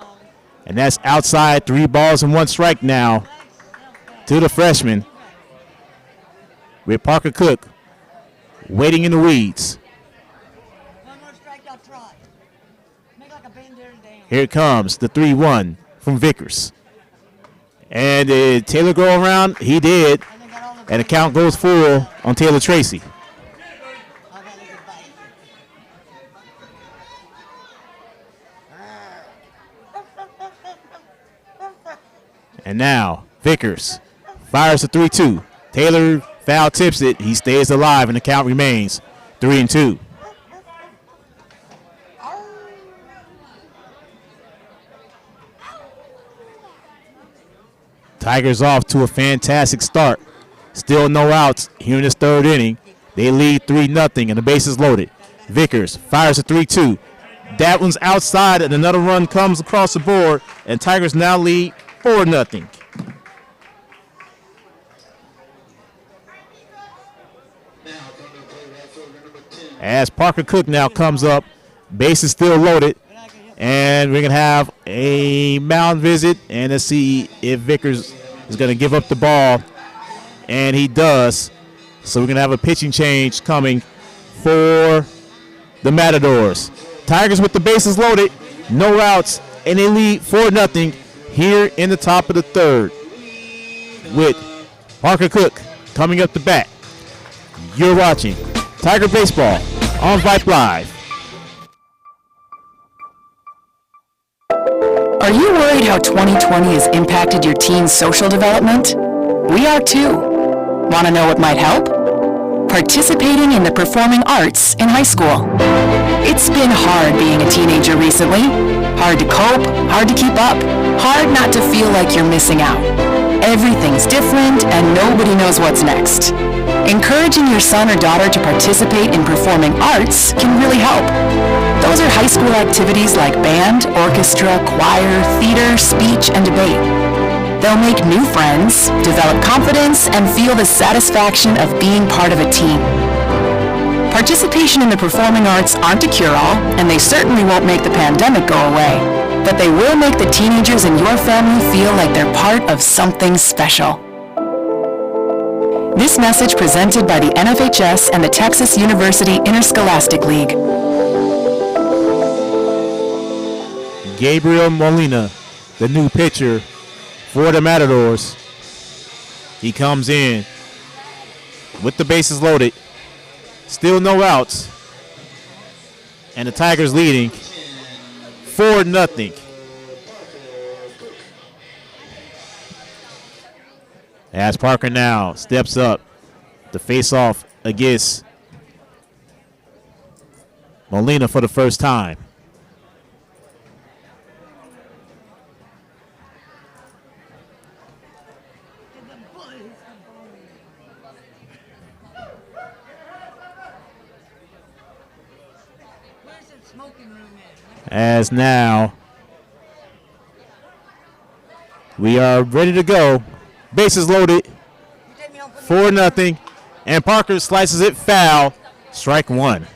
and that's outside. 3 balls and 1 strike now to the freshman, with Parker Cook waiting in the weeds. Here comes the 3-1 from Vickers. And did Taylor go around? He did. And the count goes full on Taylor Tracy. And now Vickers fires the 3-2. Taylor foul tips it. He stays alive, and the count remains 3-2. Tigers off to a fantastic start. Still no outs here in this third inning. They lead 3-0, and the bases loaded. Vickers fires a 3-2. That one's outside, and another run comes across the board, and Tigers now lead 4-0. As Parker Cook now comes up, bases still loaded, and we're going to have a mound visit, and let's see if Vickers is going to give up the ball, and he does. So we're going to have a pitching change coming for the Matadors. Tigers with the bases loaded, no outs, and they lead 4-0 here in the top of the third with Parker Cook coming up the bat. You're watching Tiger Baseball on Vype Live. Are you worried how 2020 has impacted your teen's social development? We are too. Want to know what might help? Participating in the performing arts in high school. It's been hard being a teenager recently. Hard to cope, hard to keep up, hard not to feel like you're missing out. Everything's different and nobody knows what's next. Encouraging your son or daughter to participate in performing arts can really help. Those are high school activities like band, orchestra, choir, theater, speech, and debate. They'll make new friends, develop confidence, and feel the satisfaction of being part of a team. Participation in the performing arts aren't a cure-all, and they certainly won't make the pandemic go away. But they will make the teenagers in your family feel like they're part of something special. This message presented by the NFHS and the Texas University Interscholastic League. Gabriel Molina, the new pitcher for the Matadors. He comes in with the bases loaded. Still no outs. And the Tigers leading 4-0. As Parker now steps up to face off against Molina for the first time. As now we are ready to go. Bases loaded, 4-0, and Parker slices it foul. Strike one.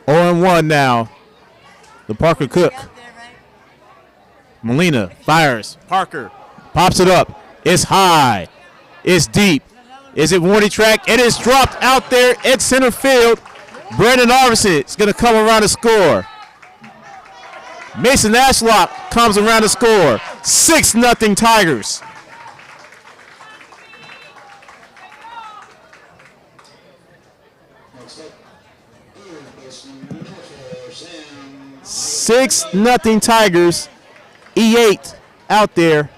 Oh and 1 now. The Parker Cook. Molina fires. Parker pops it up. It's high. It's deep. Is it warning track? It is dropped out there at center field. Brandon Arvidsson is going to come around the score. Mason Ashlock comes around the score. 6-0 Tigers. 6-0 Tigers. E8 out there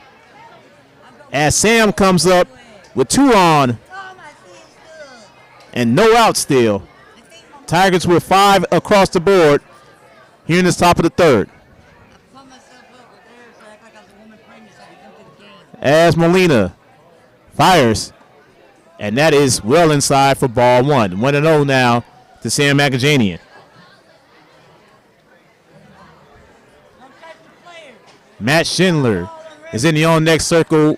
as Sam comes up with 2 on and no out still. Tigers with 5 across the board here in this top of the third. As Molina fires, and that is well inside for ball 1. 1-0 now to Sam Macajanian. Matt Schindler is in the on-next circle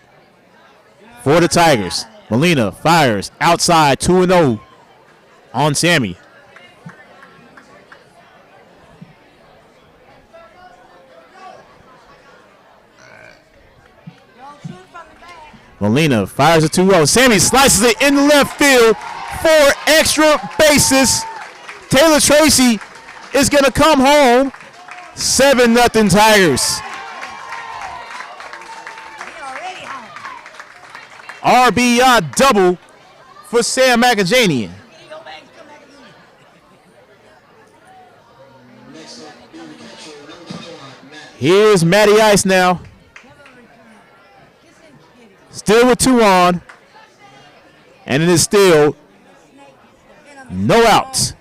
for the Tigers. Molina fires outside, 2-0 on Sammy. Molina fires a 2-0. Sammy slices it in the left field for extra bases. Taylor Tracy is going to come home. 7-0 Tigers. RBI double for Sam Macajanian. Here's Matty Ice now. Still with 2 on. And it is still no outs.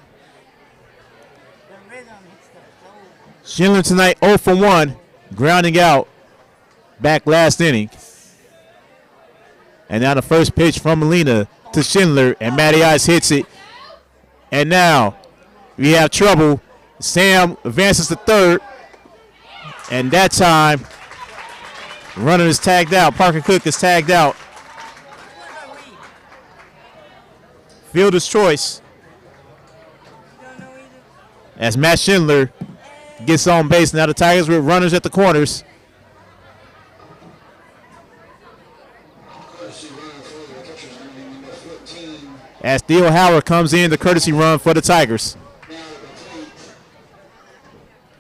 Schindler tonight 0 for 1, grounding out back last inning. And now the first pitch from Molina to Schindler, and Matty Ice hits it. And now we have trouble. Sam advances to third, and that time runner is tagged out. Parker Cook is tagged out. Fielder's choice as Matt Schindler gets on base. Now the Tigers with runners at the corners. As Theo Howard comes in the courtesy run for the Tigers.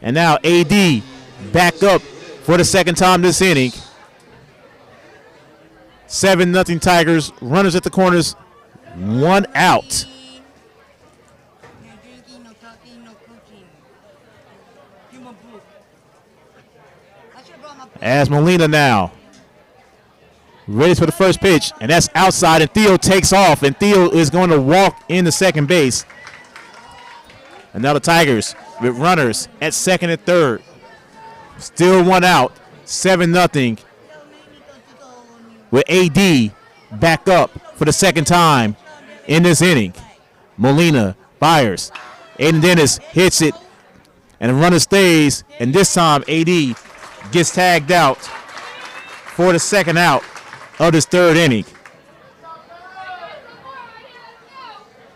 And now AD back up for the second time this inning. 7-0 Tigers. Runners at the corners. 1 out. As Molina now ready for the first pitch, and that's outside, and Theo takes off, and Theo is going to walk into second base. And now the Tigers with runners at second and third. Still 1 out, 7-0 with AD back up for the second time in this inning. Molina fires. Aiden Dennis hits it, and the runner stays, and this time AD gets tagged out for the second out of this third inning.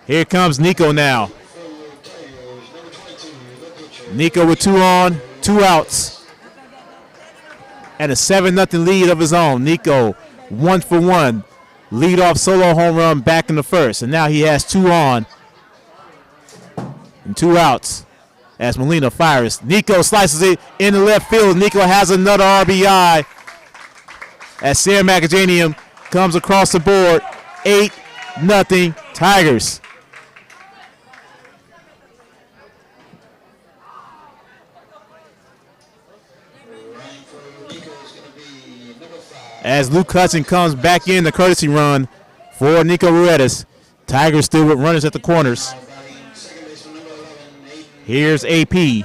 Here comes Nico now. Nico with 2 on, 2 outs, and a 7-0 lead of his own. Nico 1 for 1, leadoff solo home run back in the first, and now he has 2 on and 2 outs as Molina fires. Nico slices it in the left field. Nico has another RBI as Sam Macajanian comes across the board. 8-0 Tigers. As Luke Hudson comes back in the courtesy run for Nico Ruedas. Tigers still with runners at the corners. Here's AP.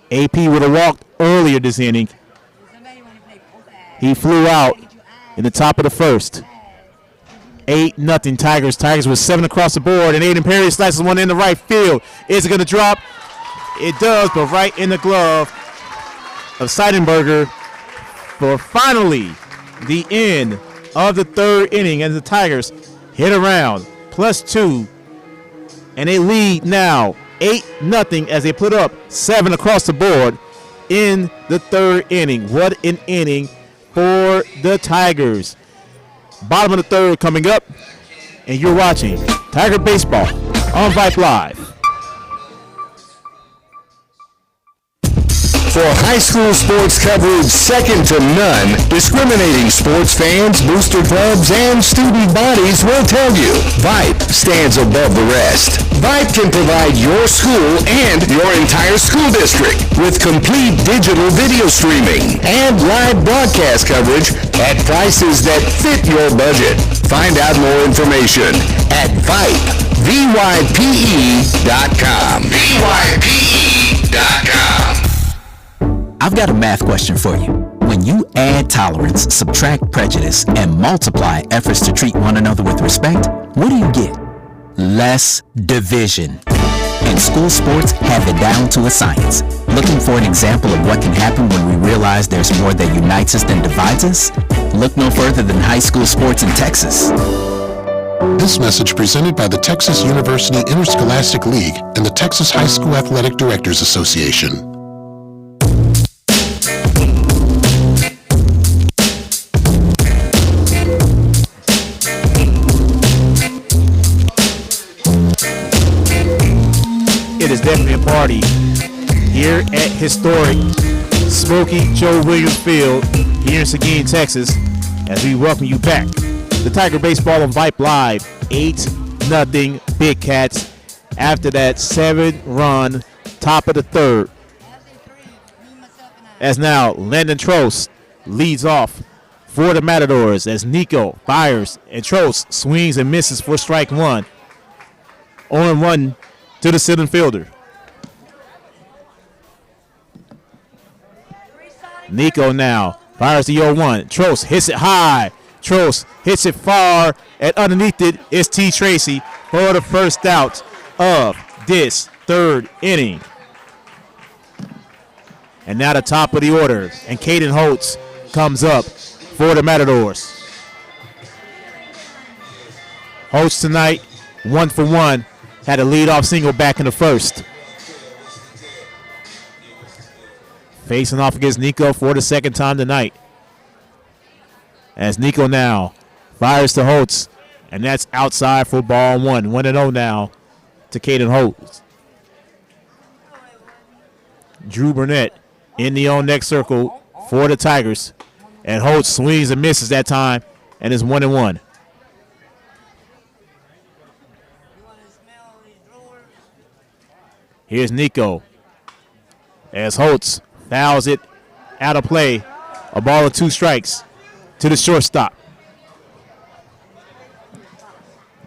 AP would have walked earlier this inning. He flew out in the top of the first. 8-0 Tigers. Tigers with 7 across the board, and Aiden Perry slices one in the right field. Is it going to drop? It does, but right in the glove of Seidenberger for finally the end of the third inning, and the Tigers hit around +2, and they lead now 8-0 as they put up 7 across the board in the third inning. What an inning for the Tigers. Bottom of the third coming up, and you're watching Tiger Baseball on Vype Live. For high school sports coverage second to none, discriminating sports fans, booster clubs, and student bodies will tell you Vype stands above the rest. Vype can provide your school and your entire school district with complete digital video streaming and live broadcast coverage at prices that fit your budget. Find out more information at Vype, VYPE.com. VYPE.com. I've got a math question for you. When you add tolerance, subtract prejudice, and multiply efforts to treat one another with respect, what do you get? Less division. And school sports have it down to a science. Looking for an example of what can happen when we realize there's more that unites us than divides us? Look no further than high school sports in Texas. This message presented by the Texas University Interscholastic League and the Texas High School Athletic Directors Association. It is definitely a party here at historic Smokey Joe Williams Field here in Seguin, Texas, as we welcome you back. The Tiger Baseball on Vype Live, 8-0 Big Cats after that 7-run top of the third. As now Landon Trost leads off for the Matadors as Nico fires and Trost swings and misses for strike one. 0-1 to the center fielder. Nico now fires the 0-1. Trost hits it high. Trost hits it far, and underneath it is T. Tracy for the first out of this third inning. And now the top of the order, and Caden Holtz comes up for the Matadors. Holtz tonight, 1 for 1, had a leadoff single back in the first. Facing off against Nico for the second time tonight. As Nico now fires to Holtz, and that's outside for ball one. 1-0 now to Caden Holtz. Drew Burnett in the on-next circle for the Tigers. And Holtz swings and misses that time, and is 1-1. Here's Nico as Holtz fouls it out of play. A ball of 2 strikes to the shortstop.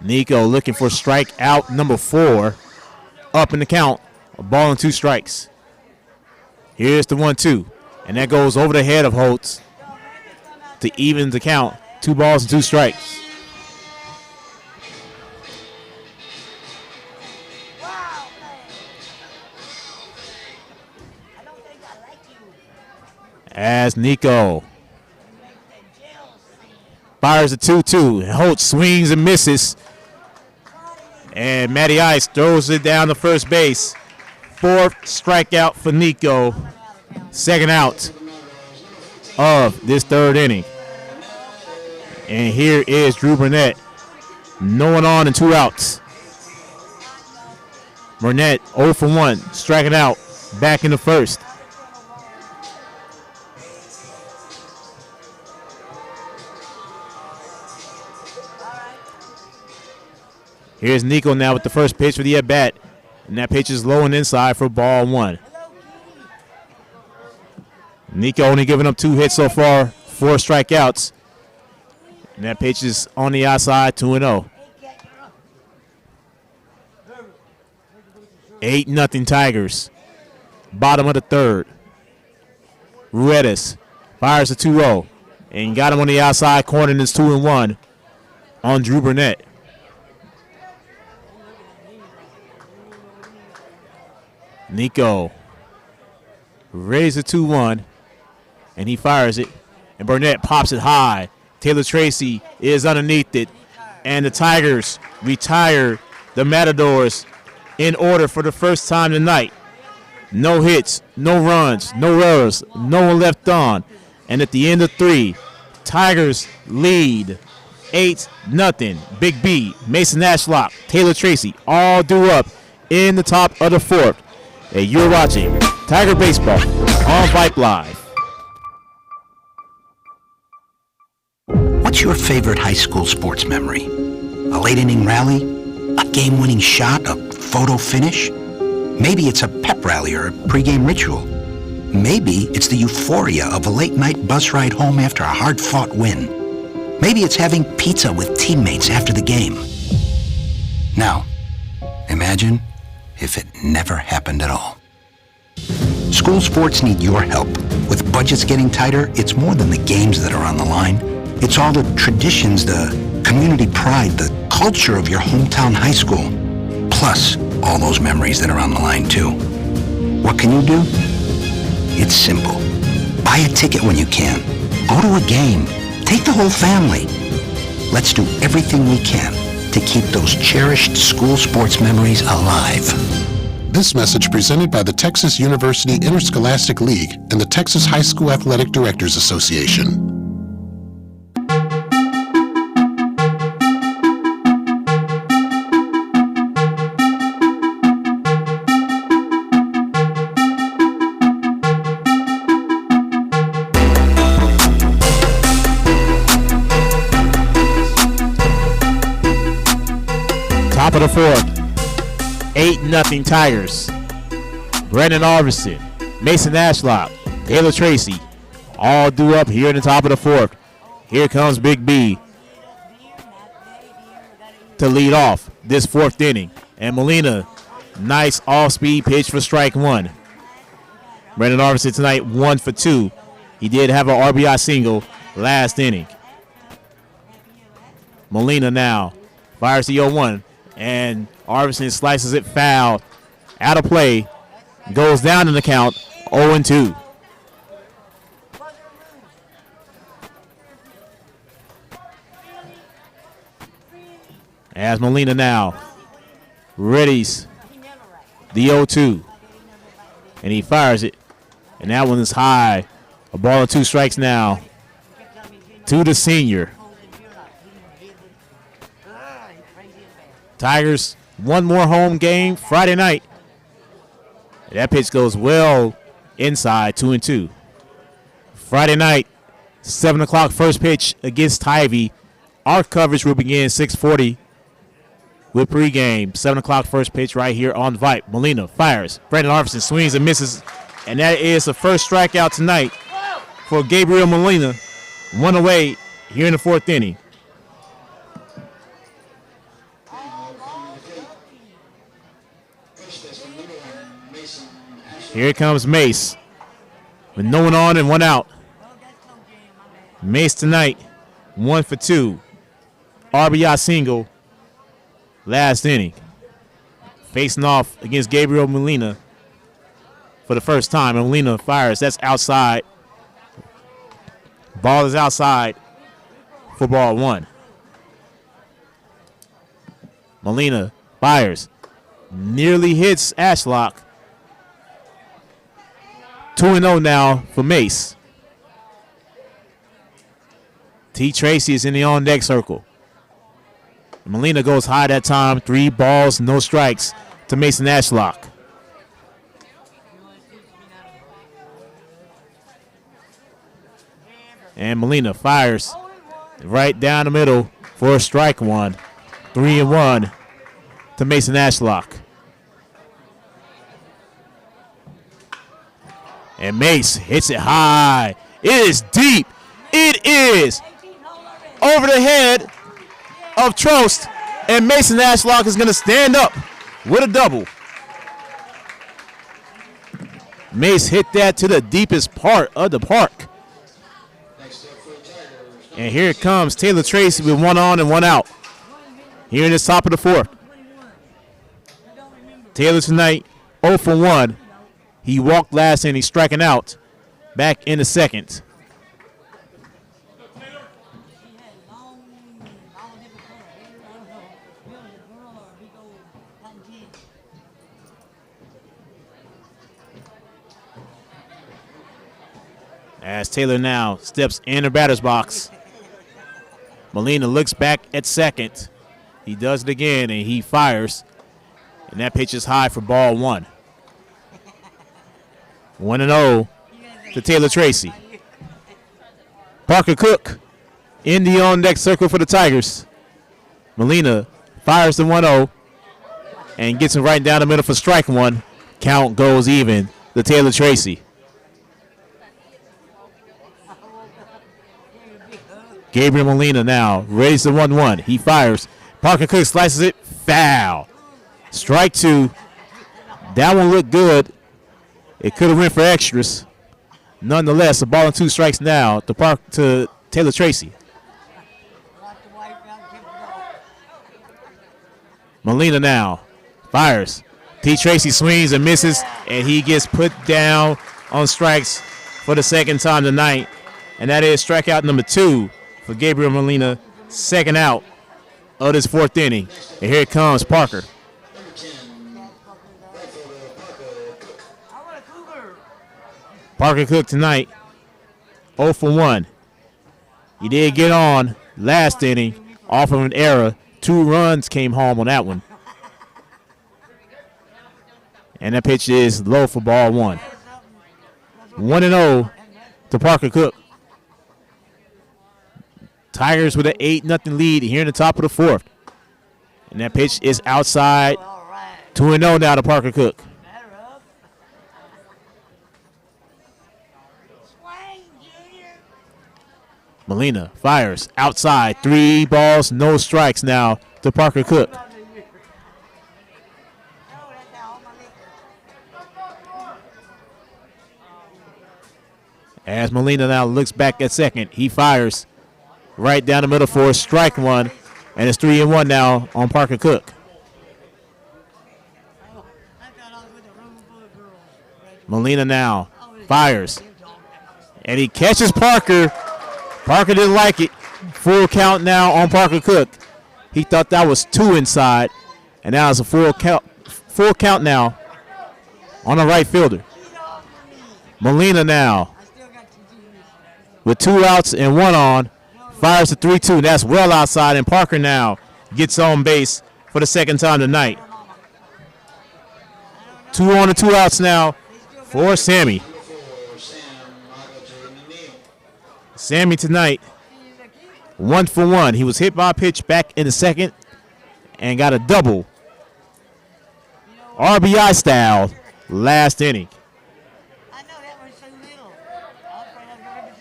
Nico looking for strikeout number 4. Up in the count. A ball and 2 strikes. Here's the 1-2. And that goes over the head of Holtz to even the count. 2 balls and 2 strikes. As Nico fires a 2-2. Holtz swings and misses. And Matty Ice throws it down to first base. 4th strikeout for Nico. Second out of this third inning. And here is Drew Burnett. No one on and 2 outs. Burnett 0 for 1, striking out back in the first. Here's Nico now with the first pitch for the at-bat. And that pitch is low and inside for ball 1. Nico only giving up 2 hits so far, 4 strikeouts. And that pitch is on the outside, 2-0. 8-0 Tigers. Bottom of the third. Ruedas fires a 2-0. And got him on the outside corner, and it's 2-1 on Drew Burnett. Nico raises a 2-1, and he fires it, and Burnett pops it high. Taylor Tracy is underneath it, and the Tigers retire the Matadors in order for the first time tonight. No hits, no runs, no errors, no one left on, and at the end of 3, Tigers lead 8-0. Big B, Mason Ashlock, Taylor Tracy, all due up in the top of the 4th. And you're watching Tiger Baseball on Vype Live. What's your favorite high school sports memory? A late inning rally? A game-winning shot? A photo finish? Maybe it's a pep rally or a pregame ritual. Maybe it's the euphoria of a late-night bus ride home after a hard-fought win. Maybe it's having pizza with teammates after the game. Now, imagine if it never happened at all. School sports need your help. With budgets getting tighter, it's more than the games that are on the line. It's all the traditions, the community pride, the culture of your hometown high school. Plus, all those memories that are on the line, too. What can you do? It's simple. Buy a ticket when you can. Go to a game. Take the whole family. Let's do everything we can to keep those cherished school sports memories alive. This message presented by the Texas University Interscholastic League and the Texas High School Athletic Directors Association. Top of the fourth, 8-0 Tigers. Brandon Arvison, Mason Ashlock, Taylor Tracy, all due up here in the top of the fourth. Here comes Big B to lead off this fourth inning. And Molina, nice off-speed pitch for strike one. Brandon Arvison tonight 1 for 2. He did have an RBI single last inning. Molina now fires the 0-1. And Arvison slices it foul, out of play, goes down in the count, 0-2. As Molina now readies the 0-2, and he fires it, and that one is high. A ball and 2 strikes now to the senior. Tigers, one more home game Friday night. That pitch goes well inside, 2-2. Friday night, 7 o'clock first pitch against Tivy. Our coverage will begin 6:40 with pregame. 7 o'clock first pitch right here on Vype. Molina fires. Brandon Arvison swings and misses. And that is the first strikeout tonight for Gabriel Molina. 1 away here in the fourth inning. Here comes Mace with no one on and 1 out. Mace tonight, 1 for 2. RBI single last inning. Facing off against Gabriel Molina for the first time. And Molina fires. That's outside. Ball is outside for ball 1. Molina fires. Nearly hits Ashlock. 2-0 now for Mace. T. Tracy is in the on-deck circle. Molina goes high that time. 3 balls, no strikes to Mason Ashlock. And Molina fires right down the middle for a strike one. 3-1 to Mason Ashlock. And Mace hits it high. It is deep. It is over the head of Trost. And Mason Ashlock is going to stand up with a double. Mace hit that to the deepest part of the park. And here it comes Taylor Tracy with 1 on and 1 out. Here in the top of the fourth. Taylor tonight 0 for 1. He walked last inning, striking out back in the second. As Taylor now steps in the batter's box. Molina looks back at second. He does it again, and he fires. And that pitch is high for ball 1. 1-0 to Taylor Tracy. Parker Cook in the on-deck circle for the Tigers. Molina fires the 1-0 and gets him right down the middle for strike one. Count goes even to Taylor Tracy. Gabriel Molina now raises the 1-1. He fires. Parker Cook slices it. Foul. Strike two. That one looked good. It could have went for extras. Nonetheless, a ball and 2 strikes now to Taylor Tracy. Molina now fires. T. Tracy swings and misses, and he gets put down on strikes for the second time tonight. And that is strikeout number 2 for Gabriel Molina, second out of this 4th inning. And here it comes, Parker. Parker Cook tonight, 0 for 1. He did get on last inning off of an error. 2 runs came home on that one. And that pitch is low for ball 1. 1-0 to Parker Cook. Tigers with an 8-0 lead here in the top of the 4th. And that pitch is outside. 2-0 now to Parker Cook. Molina fires outside. 3 balls, no strikes now to Parker Cook. As Molina now looks back at second, he fires right down the middle for strike one, and it's 3-1 now on Parker Cook. Molina now fires, and he catches Parker. Parker didn't like it. Full count now on Parker Cook. He thought that was 2 inside, and now it's a full count now on the right fielder. Molina now with 2 outs and 1 on, fires the 3-2. That's well outside, and Parker now gets on base for the second time tonight. 2 on and 2 outs now for Sammy. Sammy tonight, 1 for 1. He was hit by a pitch back in the second and got a double RBI style last inning.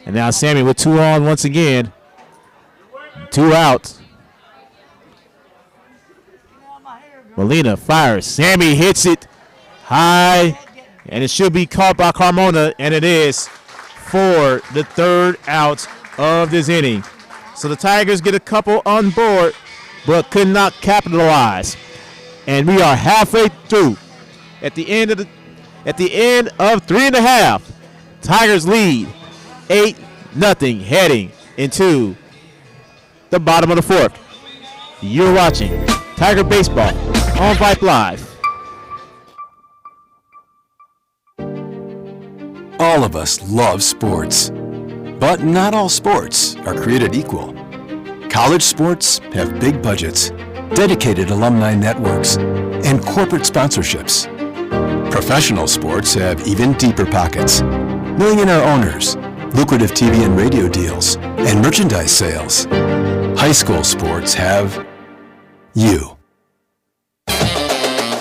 And now Sammy with 2 on once again. 2 out. Molina fires. Sammy hits it high, and it should be caught by Carmona, and it is for the 3rd out of this inning. So the Tigers get a couple on board, but could not capitalize. And we are halfway through. At the end of 3.5, Tigers lead 8-0 heading into the bottom of the 4th. You're watching Tiger Baseball on Vype Live. All of us love sports, but not all sports are created equal. College sports have big budgets, dedicated alumni networks, and corporate sponsorships. Professional sports have even deeper pockets, millionaire owners, lucrative TV and radio deals, and merchandise sales. High school sports have you.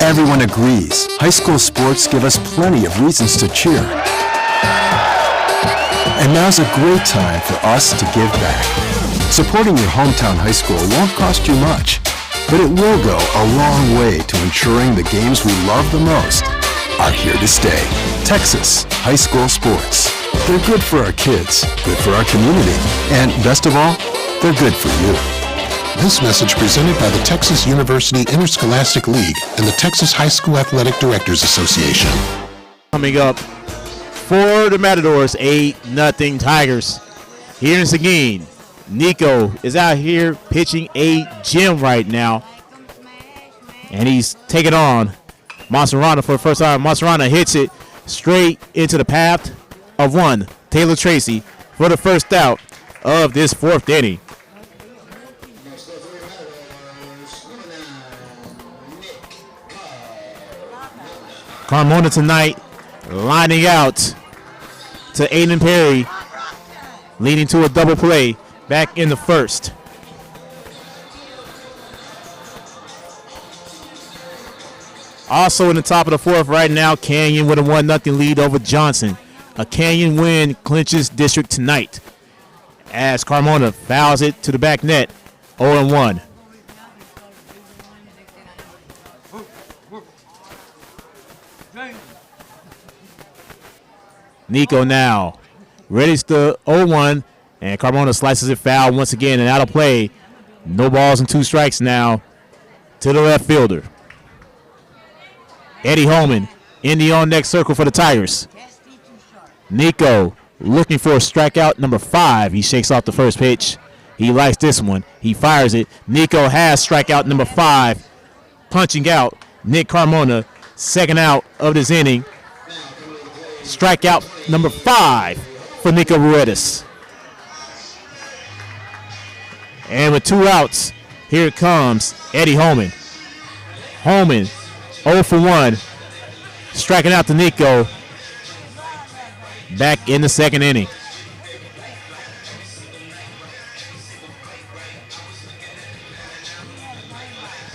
Everyone agrees high school sports give us plenty of reasons to cheer. And now's a great time for us to give back. Supporting your hometown high school won't cost you much, but it will go a long way to ensuring the games we love the most are here to stay. Texas high school sports. They're good for our kids, good for our community, and best of all, they're good for you. This message presented by the Texas University Interscholastic League and the Texas High School Athletic Directors Association. Coming up for the Matadors, 8-0 Tigers. Here in Seguin, Nico is out here pitching a gem right now, and he's taking on Mascherano for the first time. Mascherano hits it straight into the path of one, Taylor Tracy, for the first out of this 4th inning. Carmona tonight lining out to Aiden Perry, leading to a double play back in the first. Also in the top of the fourth right now, Canyon with a 1-0 lead over Johnson. A Canyon win clinches district tonight as Carmona fouls it to the back net, 0-1. Nico now readies the 0-1, and Carmona slices it foul once again and out of play. No balls and 2 strikes now to the left fielder. Eddie Holman in the on-deck circle for the Tigers. Nico looking for a strikeout number 5. He shakes off the first pitch. He likes this one. He fires it. Nico has strikeout number 5. Punching out Nick Carmona. Second out of this inning. Strikeout number 5 for Nico Ruedas. And with 2 outs, here comes Eddie Holman. Holman 0 for 1. Striking out to Nico. Back in the second inning.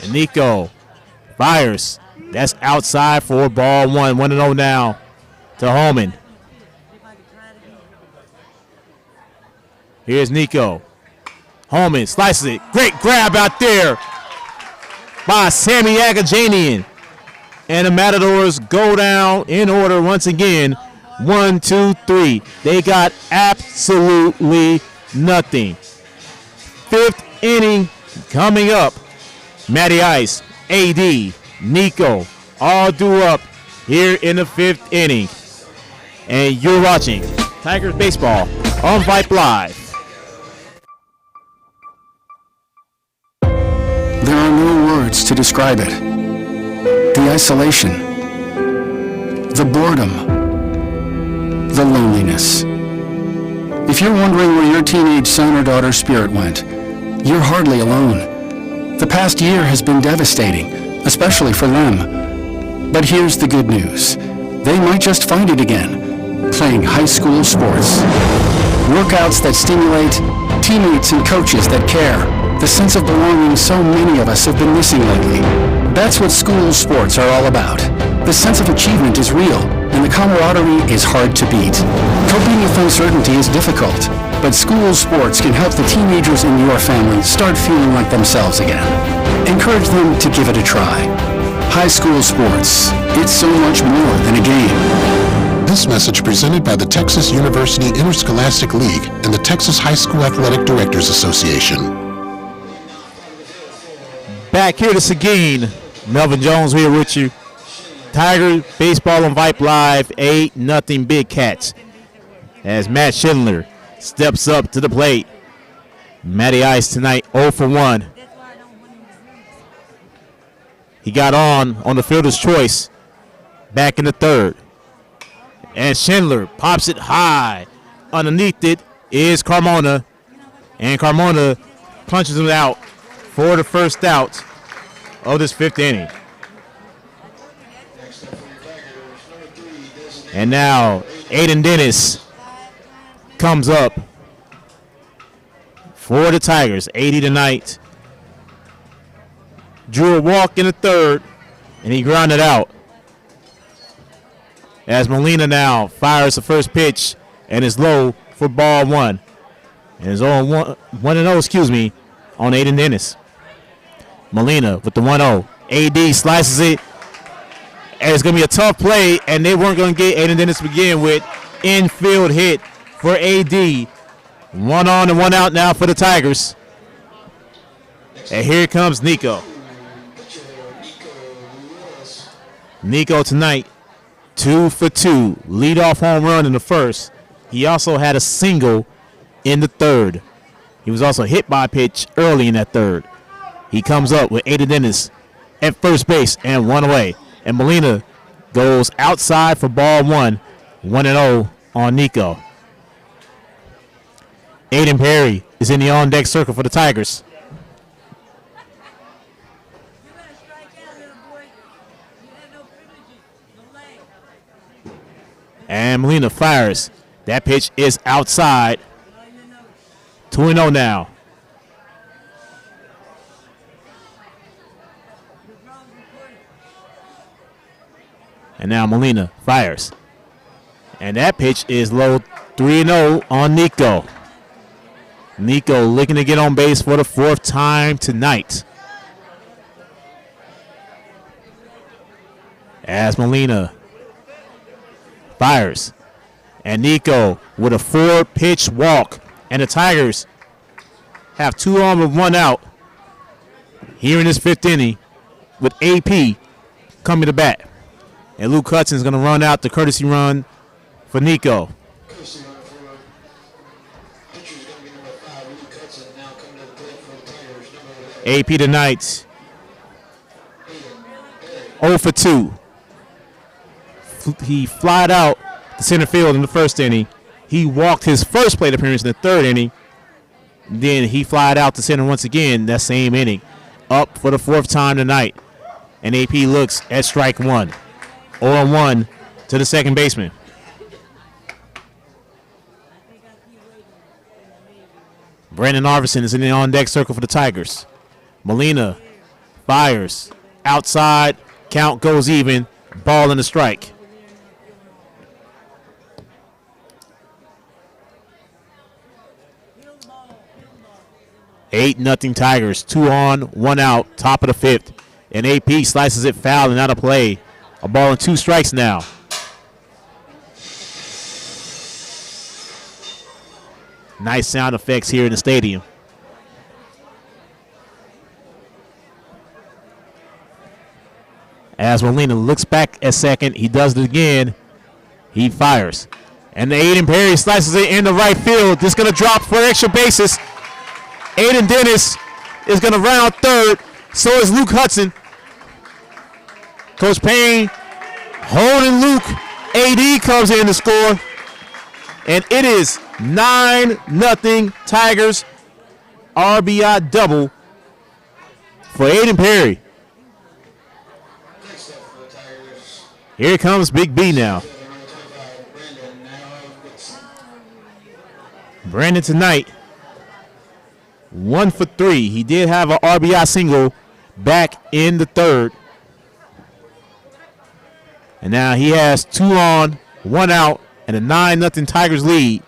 And Nico fires. That's outside for ball 1. 1-0 now to Holman. Here's Nico. Holman slices it. Great grab out there by Sammy Agajanian. And the Matadors go down in order once again. 1, 2, 3. They got absolutely nothing. 5th inning coming up. Matty Ice, AD, Nico, all due up here in the 5th inning. And you're watching Tigers Baseball on Vype Live. There are no words to describe it. The isolation, the boredom, the loneliness. If you're wondering where your teenage son or daughter's spirit went, you're hardly alone. The past year has been devastating, especially for them. But here's the good news. They might just find it again, playing high school sports. Workouts that stimulate, teammates and coaches that care. The sense of belonging so many of us have been missing lately. That's what school sports are all about. The sense of achievement is real, and the camaraderie is hard to beat. Coping with uncertainty is difficult, but school sports can help the teenagers in your family start feeling like themselves again. Encourage them to give it a try. High school sports, it's so much more than a game. This message presented by the Texas University Interscholastic League and the Texas High School Athletic Directors Association. Back here to Seguin. Melvin Jones here with you. Tiger Baseball on Vype Live, 8-0 Big Cats. As Matt Schindler steps up to the plate. Matty Ice tonight 0 for 1. He got on the fielder's choice back in the third. And Schindler pops it high. Underneath it is Carmona. And Carmona punches him out for the first out of this 5th inning. And now Aiden Dennis comes up for the Tigers. 80 tonight. Drew a walk in the third, and he grounded out. As Molina now fires the first pitch and is low for ball 1. And is on 1-0, on Aiden Dennis. Molina with the 1-0. AD slices it. And it's going to be a tough play, and they weren't going to get Aiden Dennis to begin with. Infield hit for AD. 1 on and 1 out now for the Tigers. And here comes Nico. Nico tonight, 2 for 2. Leadoff home run in the first. He also had a single in the third. He was also hit by a pitch early in that third. He comes up with Aiden Dennis at first base and 1 away. And Molina goes outside for ball 1. 1-0 on Nico. Aiden Perry is in the on-deck circle for the Tigers. And Molina fires. That pitch is outside. 2-0 now. And now Molina fires. And that pitch is low. 3-0 on Nico. Nico looking to get on base for the 4th time tonight. As Molina fires. And Nico with a 4-pitch walk. And the Tigers have 2 on with 1 out here in this 5th inning with AP coming to bat. And Luke Hudson's going to run out the courtesy run for Nico. AP tonight 0 for 2. He flied out to center field in the 1st inning. He walked his first plate appearance in the 3rd inning. Then he flied out to center once again that same inning. Up for the 4th time tonight. And AP looks at strike 1. 0-1 to the second baseman. Brandon Arvison is in the on-deck circle for the Tigers. Molina fires. Outside. Count goes even. Ball and a strike. Eight nothing Tigers. 2 on, 1 out. Top of the 5th. And AP slices it foul and out of play. A ball and 2 strikes now. Nice sound effects here in the stadium. As Molina looks back at second, he does it again. He fires. And the Aiden Perry slices it into right field. This is going to drop for extra bases. Aiden Dennis is going to run out 3rd. So is Luke Hudson. Coach Payne holding Luke. AD comes in to score. And it is 9-0 Tigers. RBI double for Aiden Perry. Here comes Big B now. Brandon tonight, 1 for 3. He did have an RBI single back in the 3rd. And now he has 2 on, 1 out, and a 9-0 Tigers lead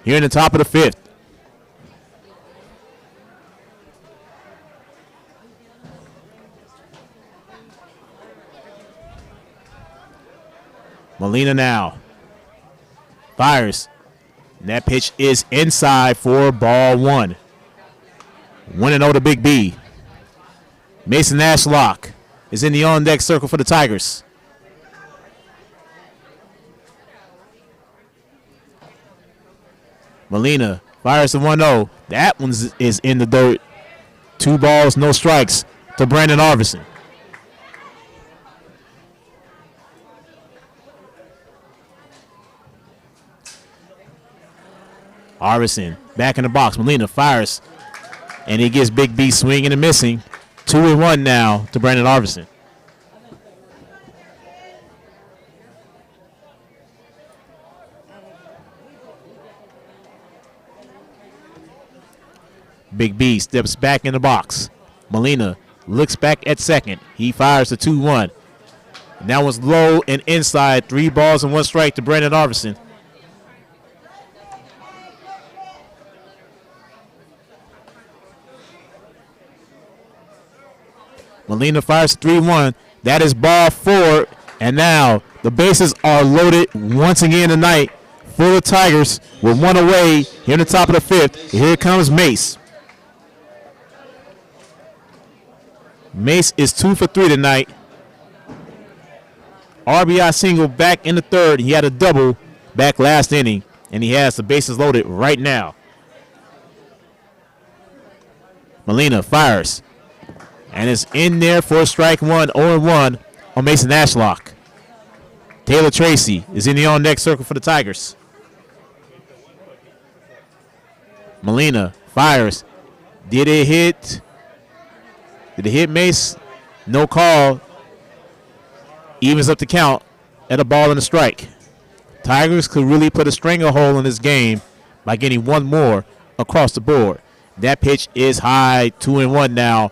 here in the top of the 5th. Molina now fires. And that pitch is inside for ball 1. 1-0 to Big B. Mason Ashlock is in the on-deck circle for the Tigers. Molina fires the 1-0. That one is in the dirt. 2 balls, no strikes to Brandon Arvison. Arvison back in the box. Molina fires, and he gets Big B swinging and missing. 2-1 now to Brandon Arvison. Big B steps back in the box. Molina looks back at second. He fires the 2-1. And that was low and inside. 3 balls and 1 strike to Brandon Arvison. Molina fires 3-1. That is ball 4. And now the bases are loaded once again tonight for the Tigers with 1 away here in the top of the 5th. Here comes Mace. Mace is 2 for 3 tonight. RBI single back in the 3rd. He had a double back last inning, and he has the bases loaded right now. Molina fires. And it's in there for strike 1, 0-1 on Mason Ashlock. Taylor Tracy is in the on-deck circle for the Tigers. Molina fires. Did it hit? Did it hit Mace? No call. Evens up the count at a ball and a strike. Tigers could really put a stranglehold in this game by getting one more across the board. That pitch is high, 2-1 now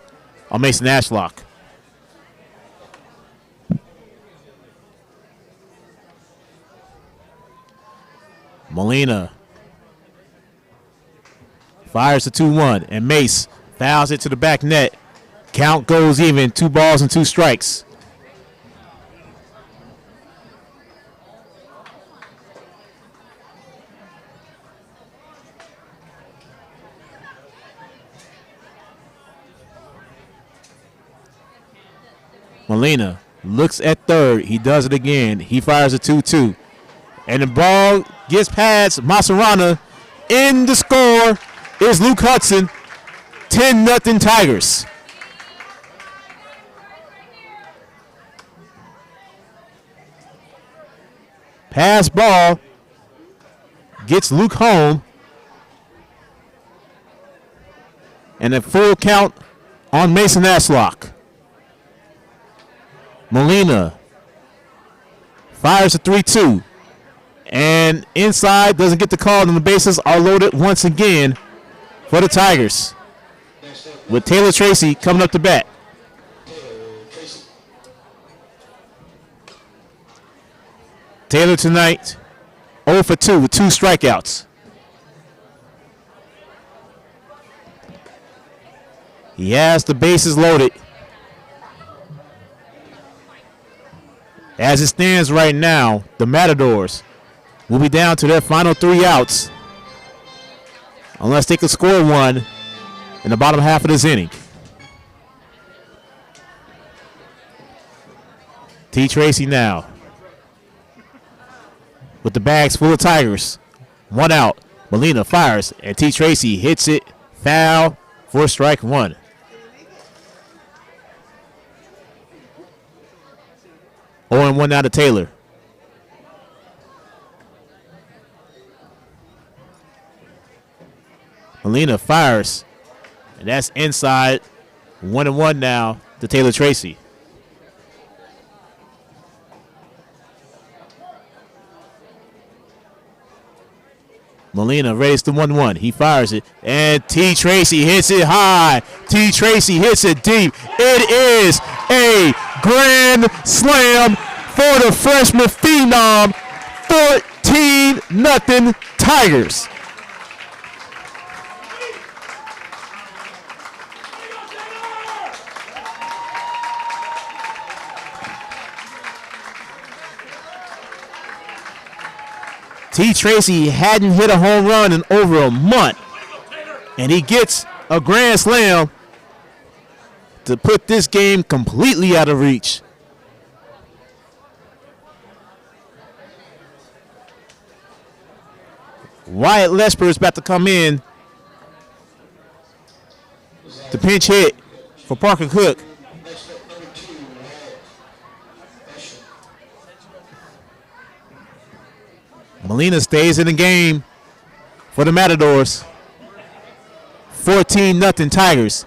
on Mason Ashlock. Molina fires the 2-1, and Mace fouls it to the back net. Count goes even, 2 balls and 2 strikes. Molina looks at third. He does it again. He fires a 2-2. And the ball gets past Mascherano. In the score is Luke Hudson. 10-0 Tigers. Pass ball gets Luke home. And a full count on Mason Ashlock. Molina fires a 3-2. And inside, doesn't get the call, and the bases are loaded once again for the Tigers. With Taylor Tracy coming up to bat. Taylor tonight 0 for 2 with 2 strikeouts. He has the bases loaded. As it stands right now, the Matadors will be down to their final 3 outs unless they can score one in the bottom half of this inning. T. Tracy now with the bags full of Tigers. 1 out. Molina fires, and T. Tracy hits it foul for strike 1. Oh, and 1 now to Taylor. Molina fires, and that's inside. 1-1 now to Taylor Tracy. Molina raised the 1-1. He fires it, and T. Tracy hits it high. T. Tracy hits it deep. It is a grand slam for the freshman phenom. 14-0 Tigers. T. Tracy hadn't hit a home run in over a month, and he gets a grand slam to put this game completely out of reach. Wyatt Lesper is about to come in to pinch hit for Parker Cook. Molina stays in the game for the Matadors. 14-0 Tigers.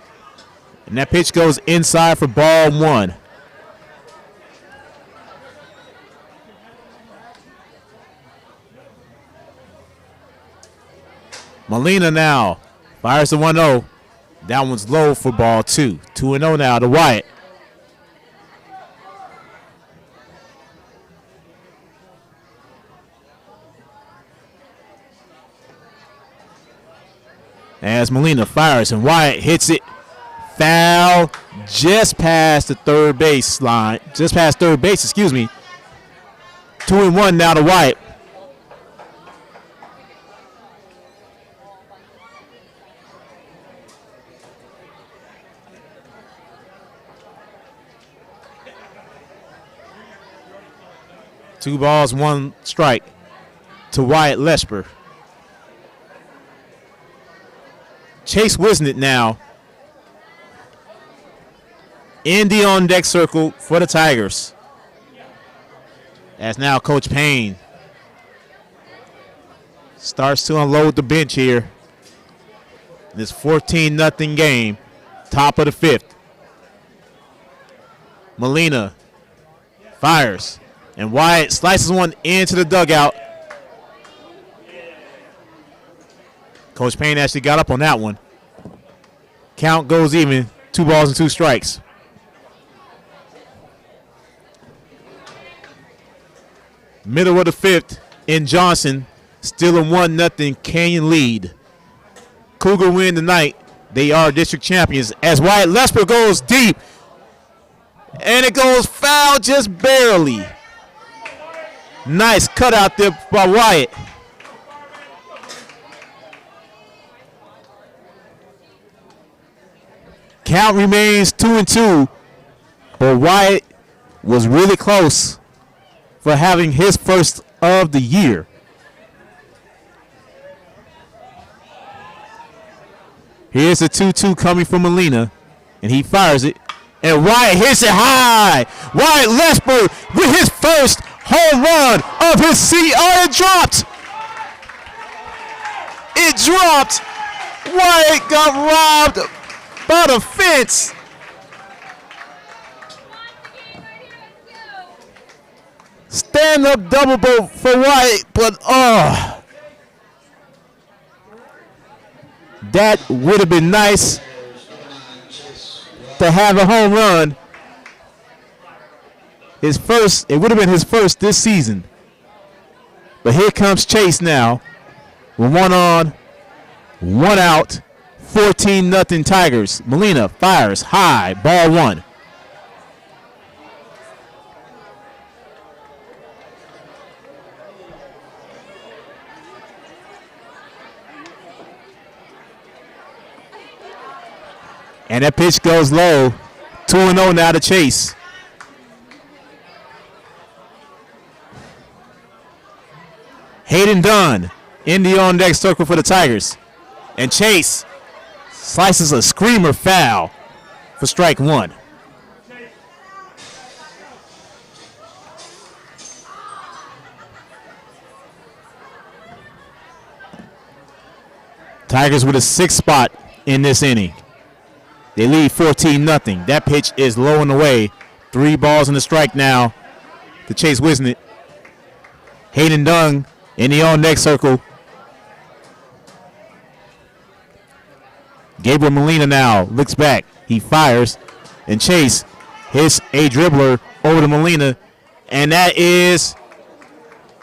And that pitch goes inside for ball 1. Molina now fires the 1-0. That one's low for ball 2. 2-0 now to Wyatt. As Molina fires and Wyatt hits it foul just past the third base line. Just past third base, excuse me. 2-1 now to Wyatt. Two balls, 1 strike to Wyatt Lesper. Chase Wisnett now in the on-deck circle for the Tigers. As now Coach Payne starts to unload the bench here. This 14-0 game, top of the 5th. Molina fires, and Wyatt slices one into the dugout Coach Payne actually got up on that one. Count goes even. 2 balls and 2 strikes. Middle of the 5th in Johnson. Still a 1-0 Canyon lead. Cougar win tonight. They are district champions as Wyatt Lesper goes deep. And it goes foul just barely. Nice cut out there by Wyatt. Count remains 2-2, but Wyatt was really close for having his first of the year. Here's a 2-2 coming from Molina, and he fires it, and Wyatt hits it high. Wyatt Lesper with his first home run of his season. Oh, it dropped. It dropped. Wyatt got robbed by the fence. Stand-up double boat for Wyatt, but that would have been nice to have a home run. His first, it would have been his first this season. But here comes Chase now. With 1 on, 1 out. 14-0 Tigers. Molina fires high, ball 1. And that pitch goes low. 2-0 now to Chase. Hayden Dunn in the on-deck circle for the Tigers. And Chase slices a screamer foul for strike 1. Tigers with a 6th spot in this inning. They lead 14-0. That pitch is low and away. 3 balls and a strike now to Chase Wisnett. Hayden Dunn in the on-deck circle. Gabriel Molina now looks back. He fires. And Chase hits a dribbler over to Molina. And that is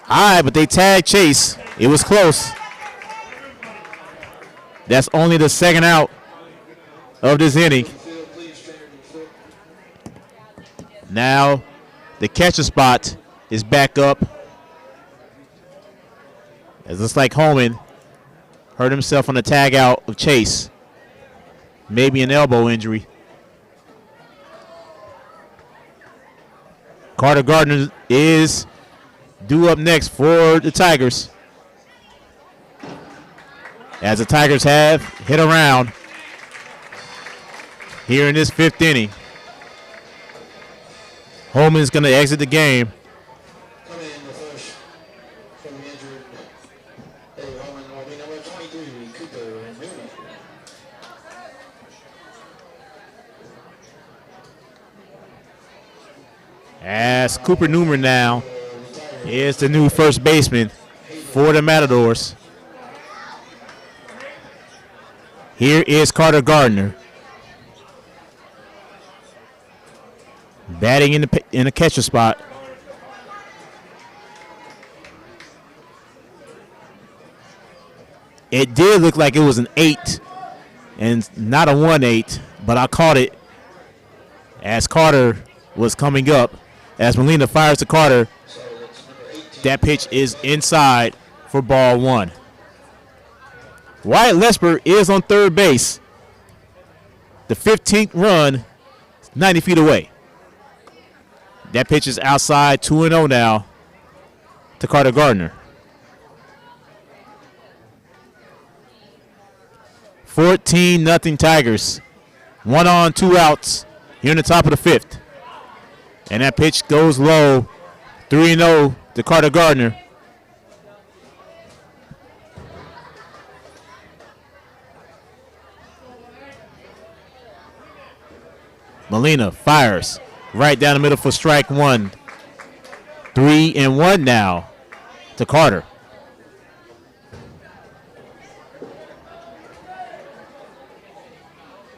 high, but they tag Chase. It was close. That's only the 2nd out of this inning. Now the catcher spot is back up. It looks like Holman hurt himself on the tag out of Chase. Maybe an elbow injury. Carter Gardner is due up next for the Tigers, as the Tigers have hit around here in this 5th inning. Holman's going to exit the game. Coming in the first from the injured Eddie Holman will be number 23, Cooper Newman. As Cooper Newman now is the new first baseman for the Matadors. Here is Carter Gardner batting in the catcher spot. It did look like it was an 8 and not a 1-8, but I caught it as Carter was coming up. As Molina fires to Carter, that pitch is inside for ball 1. Wyatt Lesper is on third base. The 15th run is 90 feet away. That pitch is outside, 2-0 now to Carter Gardner. 14-0 Tigers. 1 on, 2 outs here in the top of the 5th. And that pitch goes low, 3-0 to Carter Gardner. Molina fires right down the middle for strike 1. 3-1 now to Carter.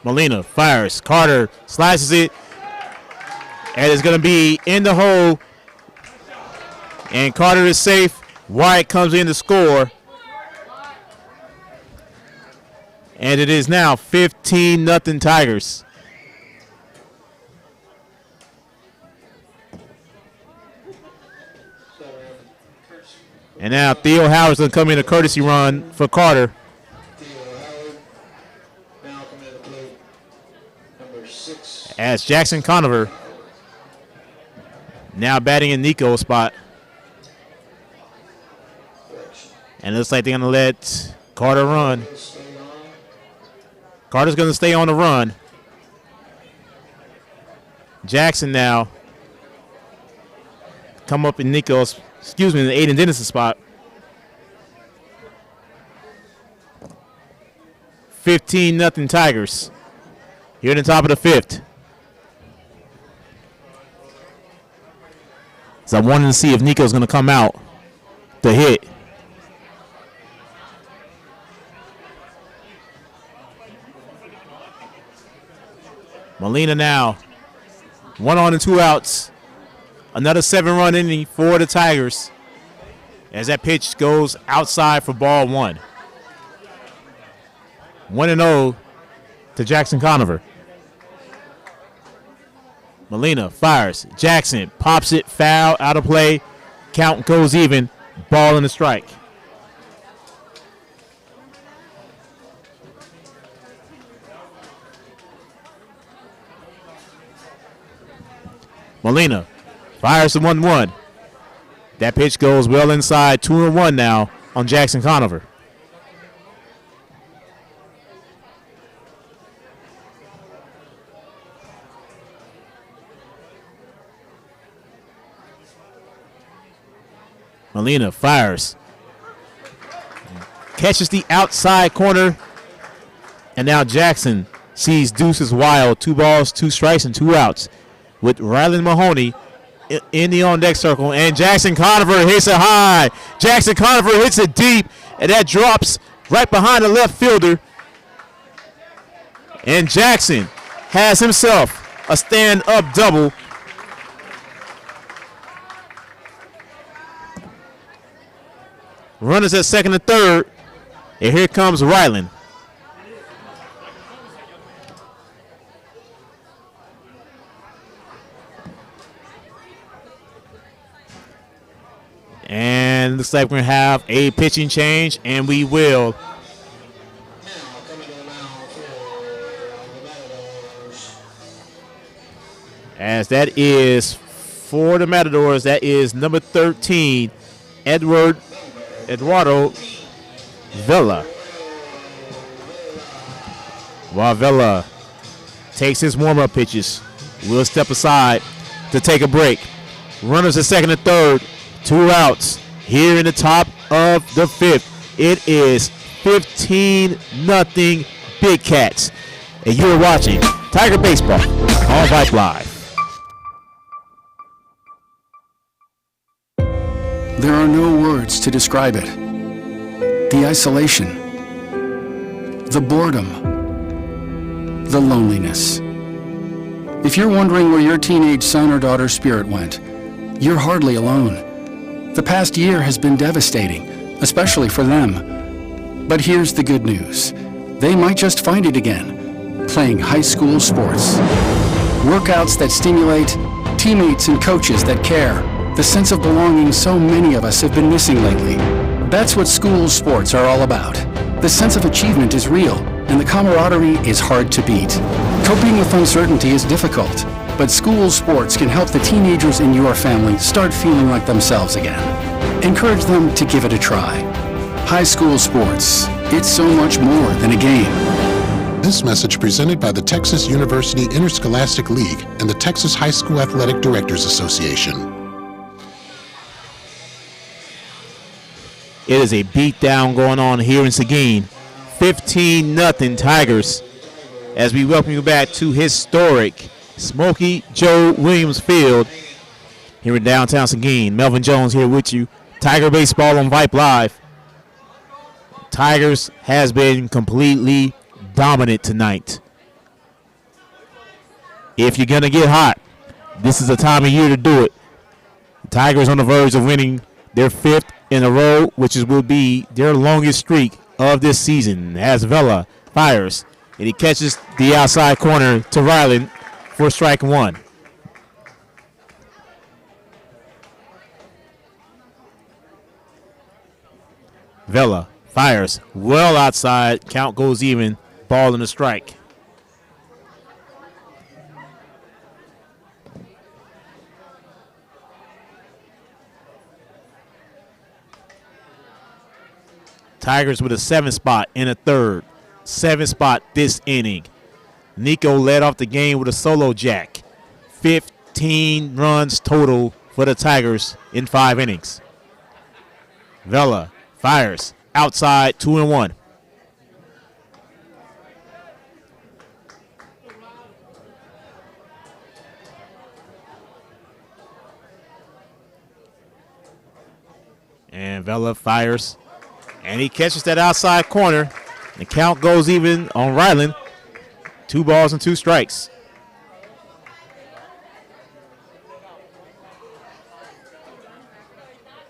Molina fires. Carter slices it. And it's going to be in the hole. And Carter is safe. Wyatt comes in to score. And it is now 15-0 Tigers. And now Theo Howard's going to come in a courtesy run for Carter. As Jackson Conover now batting in Nico's spot. And it looks like they're going to let Carter run. Carter's going to stay on the run. Jackson now come up in Nico's, the Aiden Dennis' spot. 15-0 Tigers. Here in the top of the fifth. So I'm wanting to see if Nico's going to come out to hit. Molina now. 1 on and 2 outs. Another 7-run inning for the Tigers as that pitch goes outside for ball 1. 1-0 to Jackson Conover. Molina fires. Jackson pops it, foul, out of play. Count goes even. Ball and a strike. Molina fires the 1-1. That pitch goes well inside. 2-1 now on Jackson Conover. Molina fires. Catches the outside corner. And now Jackson sees Deuces wild. 2 balls, 2 strikes, and 2 outs. With Rylan Mahoney in the on-deck circle. And Jackson Conover hits it high. Jackson Conover hits it deep. And that drops right behind the left fielder. And Jackson has himself a stand-up double. Runners at second and third. And here comes Rylan. And looks like we're going to have a pitching change, and we will. As that is for the Matadors, that is number 13, Eduardo Villa. While Villa takes his warm-up pitches, we'll step aside to take a break. Runners at second and third. 2 outs here in the top of the fifth. It is 15-0 Big Cats. And you're watching Tiger Baseball on Vype Live. There are no words to describe it. The isolation, the boredom, the loneliness. If you're wondering where your teenage son or daughter's spirit went, you're hardly alone. The past year has been devastating, especially for them. But here's the good news. They might just find it again, playing high school sports. Workouts that stimulate, teammates and coaches that care, the sense of belonging so many of us have been missing lately. That's what school sports are all about. The sense of achievement is real, and the camaraderie is hard to beat. Coping with uncertainty is difficult, but school sports can help the teenagers in your family start feeling like themselves again. Encourage them to give it a try. High school sports, it's so much more than a game. This message presented by the Texas University Interscholastic League and the Texas High School Athletic Directors Association. It is a beatdown going on here in Seguin. 15-0 Tigers. As we welcome you back to historic Smokey Joe Williams Field here in downtown Seguin. Melvin Jones here with you. Tiger Baseball on Vype Live. Tigers has been completely dominant tonight. If you're going to get hot, this is the time of year to do it. The Tigers on the verge of winning their 5th in a row, which will be their longest streak of this season, as Vela fires, and he catches the outside corner to Ryland for strike 1. Vela fires well outside. Count goes even. Ball in the strike. Tigers with a 7 spot in a third. 7 spot this inning. Nico led off the game with a solo jack. 15 runs total for the Tigers in 5 innings. Vela fires outside, 2-1. And Vela fires, and he catches that outside corner. The count goes even on Ryland. 2 balls and 2 strikes.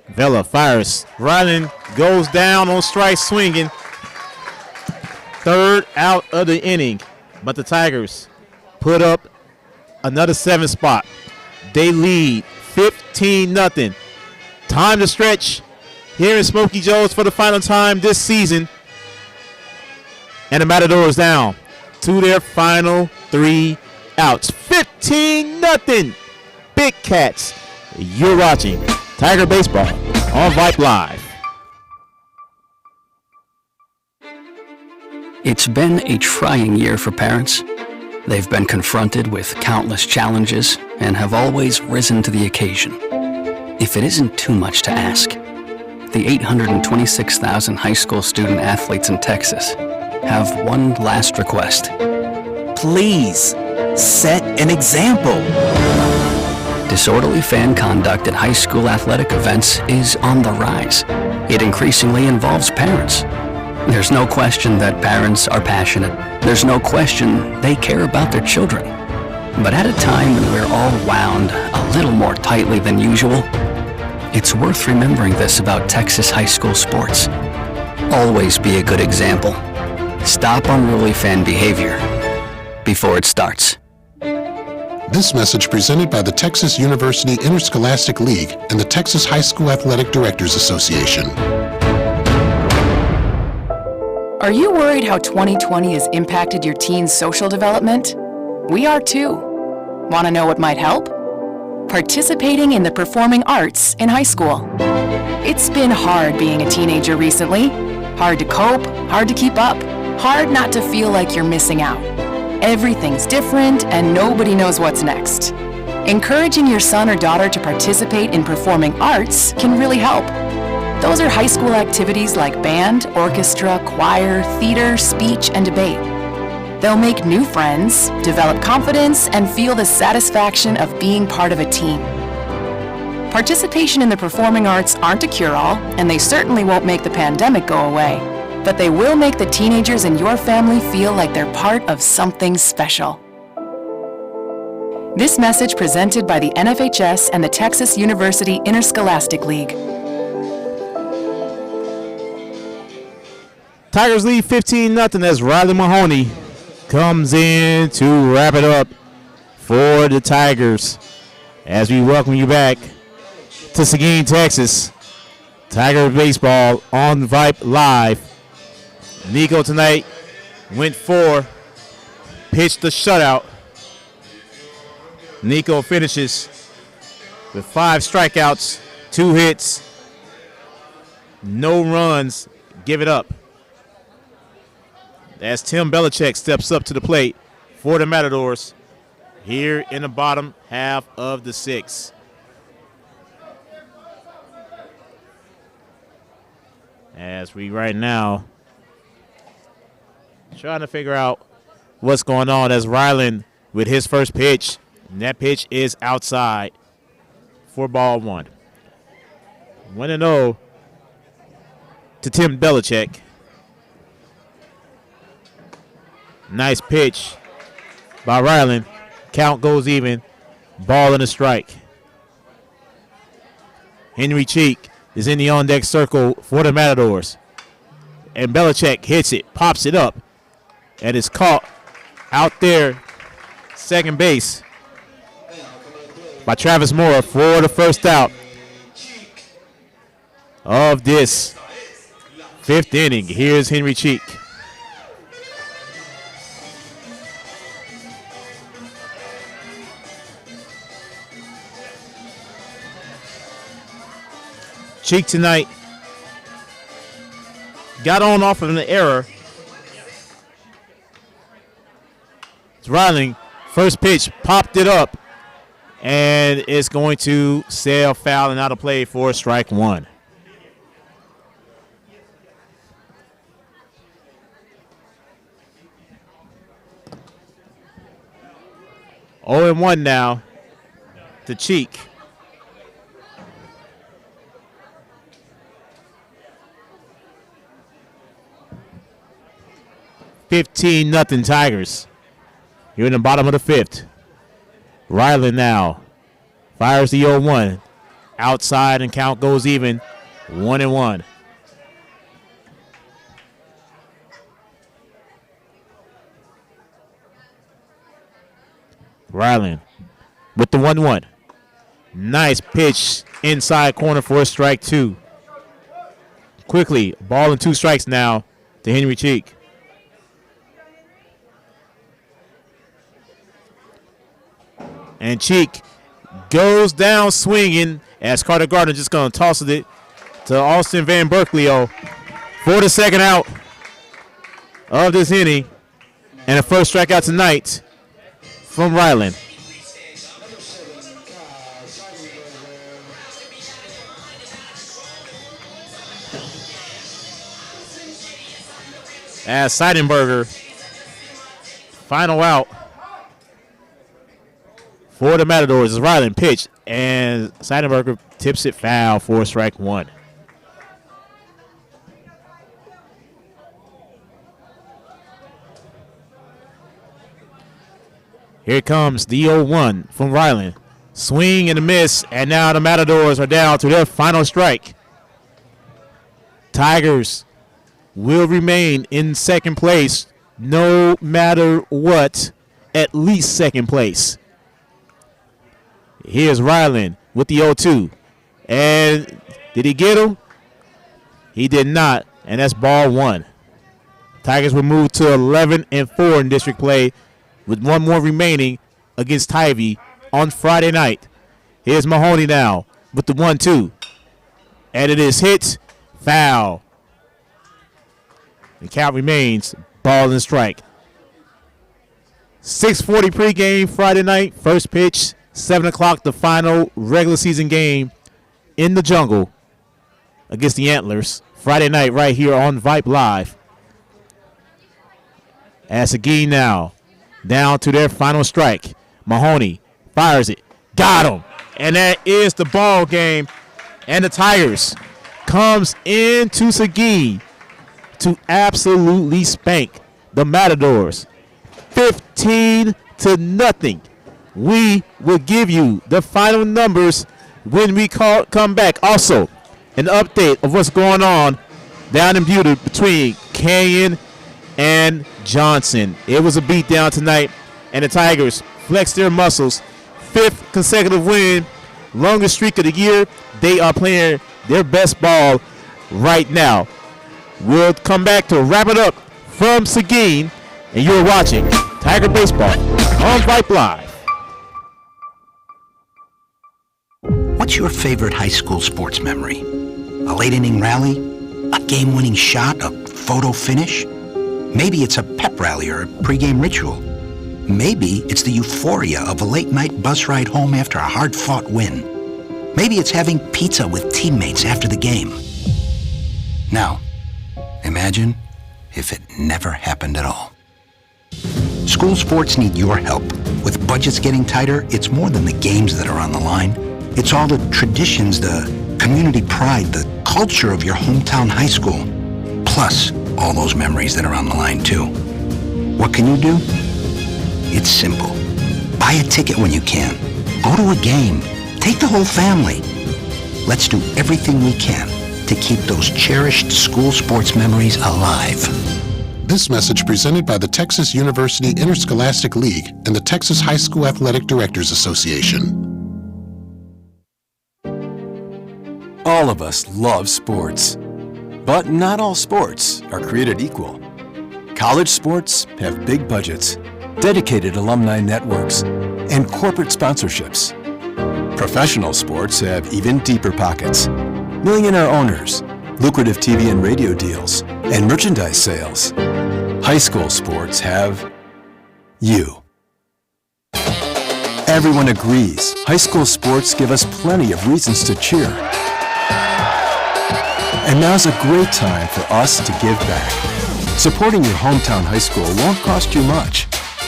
Vela fires. Ryland goes down on strike swinging. 3rd out of the inning. But the Tigers put up another 7 spot. They lead 15-0. Time to stretch here in Smokey Joe's for the final time this season. And the Matadors down to their final 3 outs. 15-0. Big Cats. You're watching Tiger Baseball on Vype Live. It's been a trying year for parents. They've been confronted with countless challenges and have always risen to the occasion. If it isn't too much to ask, the 826,000 high school student athletes in Texas have one last request. Please, set an example. Disorderly fan conduct at high school athletic events is on the rise. It increasingly involves parents. There's no question that parents are passionate. There's no question they care about their children. But at a time when we're all wound a little more tightly than usual, it's worth remembering this about Texas high school sports. Always be a good example. Stop unruly fan behavior before it starts. This message presented by the Texas University Interscholastic League and the Texas High School Athletic Directors Association. Are you worried how 2020 has impacted your teen's social development? We are too. Want to know what might help? Participating in the performing arts in high school. It's been hard being a teenager recently. Hard to cope, hard to keep up, hard not to feel like you're missing out. Everything's different and nobody knows what's next. Encouraging your son or daughter to participate in performing arts can really help. Those are high school activities like band, orchestra, choir, theater, speech, and debate. They'll make new friends, develop confidence, and feel the satisfaction of being part of a team. Participation in the performing arts aren't a cure-all, and they certainly won't make the pandemic go away. But they will make the teenagers in your family feel like they're part of something special. This message presented by the NFHS and the Texas University Interscholastic League. Tigers lead 15-0 as Riley Mahoney comes in to wrap it up for the Tigers. As we welcome you back to Seguin, Texas. Tiger Baseball on Vype Live. Nico tonight went 4, pitched the shutout. Nico finishes with 5 strikeouts, 2 hits, no runs, give it up. As Tim Belichick steps up to the plate for the Matadors here in the bottom half of the 6th. As we right now trying to figure out what's going on as Ryland with his first pitch. And that pitch is outside for ball 1. 1-0 to Tim Belichick. Nice pitch by Ryland. Count goes even. Ball and a strike. Henry Cheek is in the on-deck circle for the Matadors. And Belichick hits it, pops it up, and is caught out there, second base, by Travis Moore for the first out of this fifth inning. Here's Henry Cheek. Cheek tonight got on off of an error. It's Ryling. First pitch, popped it up, and it's going to sail foul and out of play for strike one. Oh and 1 now to Cheek. 15-0 Tigers. Here in the bottom of the fifth. Ryland now fires the 0-1. Outside and count goes even. 1-1. Ryland with the 1-1. Nice pitch inside corner for a strike two. Quickly, ball and 2 strikes now to Henry Cheek. And Cheek goes down swinging as Carter Gardner just going to toss it to Austin Van Berkeley for the second out of this inning. And the first strikeout tonight from Ryland. As Seidenberger, final out for the Matadors is Ryland pitch, and Seidenberger tips it foul for strike one. Here comes the 0-1 from Ryland. Swing and a miss, and now the Matadors are down to their final strike. Tigers will remain in second place no matter what, at least second place. Here's Ryland with the 0-2. And did he get him? He did not, and that's ball one. Tigers will move to 11-4 in district play with one more remaining against Tivy on Friday night. Here's Mahoney now with the 1-2. And it is hit, foul. The count remains ball and strike. 6:40 pregame Friday night, first pitch. 7 o'clock, the final regular season game in the jungle against the Antlers. Friday night right here on Vype Live. As Seguin now down to their final strike. Mahoney fires it. Got him. And that is the ball game. And the Tigers comes into Seguin to absolutely spank the Matadors. 15-0. We will give you the final numbers when we come back. Also, an update of what's going on down in Butte between Canyon and Johnson. It was a beatdown tonight, and the Tigers flexed their muscles. 5th consecutive win, longest streak of the year. They are playing their best ball right now. We'll come back to wrap it up from Seguin, and you're watching Tiger Baseball on Vype Live. What's your favorite high school sports memory? A late inning rally? A game-winning shot? A photo finish? Maybe it's a pep rally or a pregame ritual. Maybe it's the euphoria of a late-night bus ride home after a hard-fought win. Maybe it's having pizza with teammates after the game. Now, imagine if it never happened at all. School sports need your help. With budgets getting tighter, it's more than the games that are on the line. It's all the traditions, the community pride, the culture of your hometown high school. Plus, all those memories that are on the line, too. What can you do? It's simple. Buy Buy a ticket when you can. Go to a game. Take the whole family. Let's do everything we can to keep those cherished school sports memories alive. This message presented by the Texas University Interscholastic League and the Texas High School Athletic Directors Association. All of us love sports, but not all sports are created equal. College sports have big budgets, dedicated alumni networks, and corporate sponsorships. Professional sports have even deeper pockets, millionaire owners, lucrative TV and radio deals, and merchandise sales. High school sports have you. Everyone agrees high school sports give us plenty of reasons to cheer. And now's a great time for us to give back. Supporting your hometown high school won't cost you much,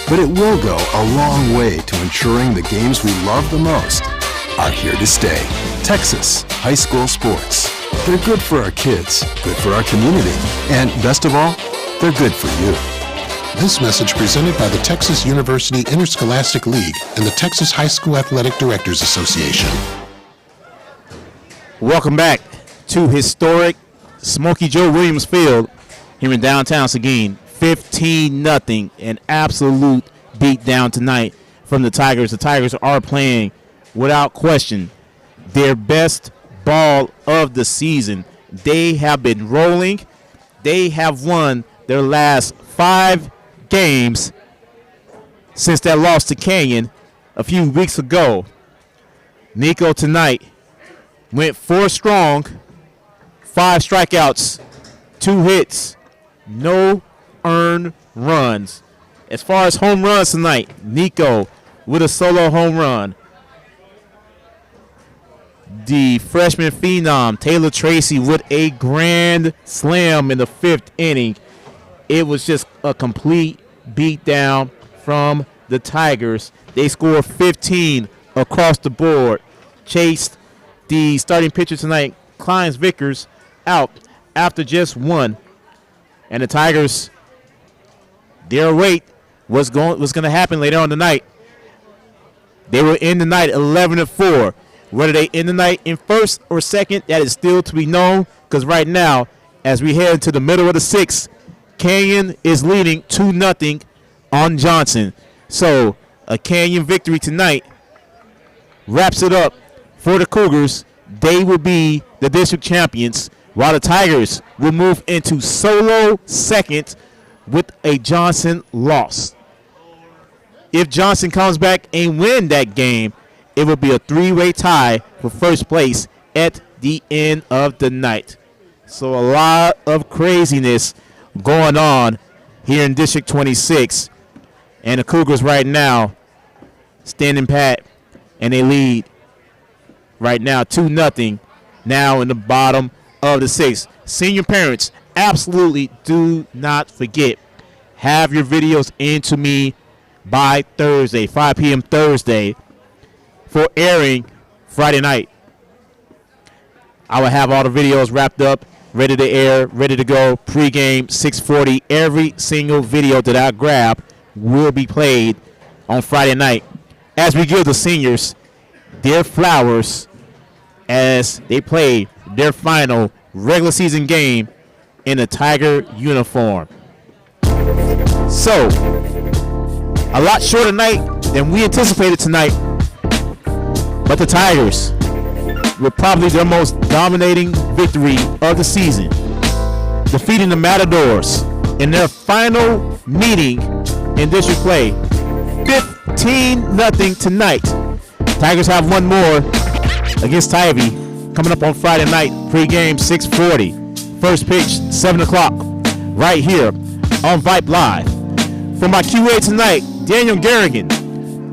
but it will go a long way to ensuring the games we love the most are here to stay. Texas high school sports. They're good for our kids, good for our community, and best of all, they're good for you. This message presented by the Texas University Interscholastic League and the Texas High School Athletic Directors Association. Welcome back to historic Smokey Joe Williams Field here in downtown Seguin. 15-0, an absolute beatdown tonight from the Tigers. The Tigers are playing, without question, their best ball of the season. They have been rolling. They have won their last 5 games since that loss to Canyon a few weeks ago. Nico tonight went 4 strong, 5 strikeouts, 2 hits, no earned runs. As far as home runs tonight, Nico with a solo home run. The freshman phenom, Taylor Tracy, with a grand slam in the 5th inning. It was just a complete beatdown from the Tigers. They scored 15 across the board. Chased the starting pitcher tonight, Kleins Vickers, out after just 1. And the Tigers, their wait was going to happen later on tonight. They will end the night 11-4. Whether they end the night in first or second, that is still to be known, because right now, as we head to the middle of the 6th, Canyon is leading 2-0 on Johnson. So a Canyon victory tonight wraps it up for the Cougars. They will be the district champions, while the Tigers will move into solo second with a Johnson loss. If Johnson comes back and win that game, it will be a 3-way tie for first place at the end of the night. So a lot of craziness going on here in District 26. And the Cougars right now standing pat, and they lead right now 2-0 now in the bottom of the 6th. Senior parents, absolutely do not forget, have your videos into me by Thursday, 5 p.m. Thursday, for airing Friday night. I will have all the videos wrapped up, ready to air, ready to go, pregame, 6:40. Every single video that I grab will be played on Friday night as we give the seniors their flowers as they play their final regular season game in a Tiger uniform. So, a lot shorter night than we anticipated tonight, but the Tigers, with probably their most dominating victory of the season, defeating the Matadors in their final meeting in district play, 15-0 tonight. Tigers have one more against Ivy coming up on Friday night, pregame 6:40. First pitch 7 o'clock, right here on Vype Live. For my QA tonight, Daniel Garrigan,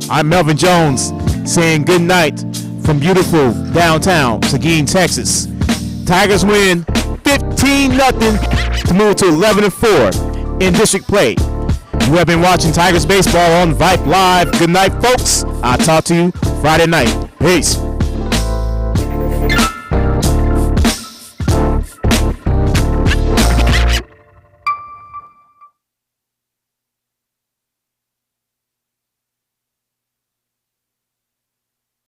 I'm Melvin Jones saying good night from beautiful downtown Seguin, Texas. Tigers win 15-0 to move to 11-4 in district play. You have been watching Tigers baseball on Vype Live. Good night, folks. I'll talk to you Friday night. Peace.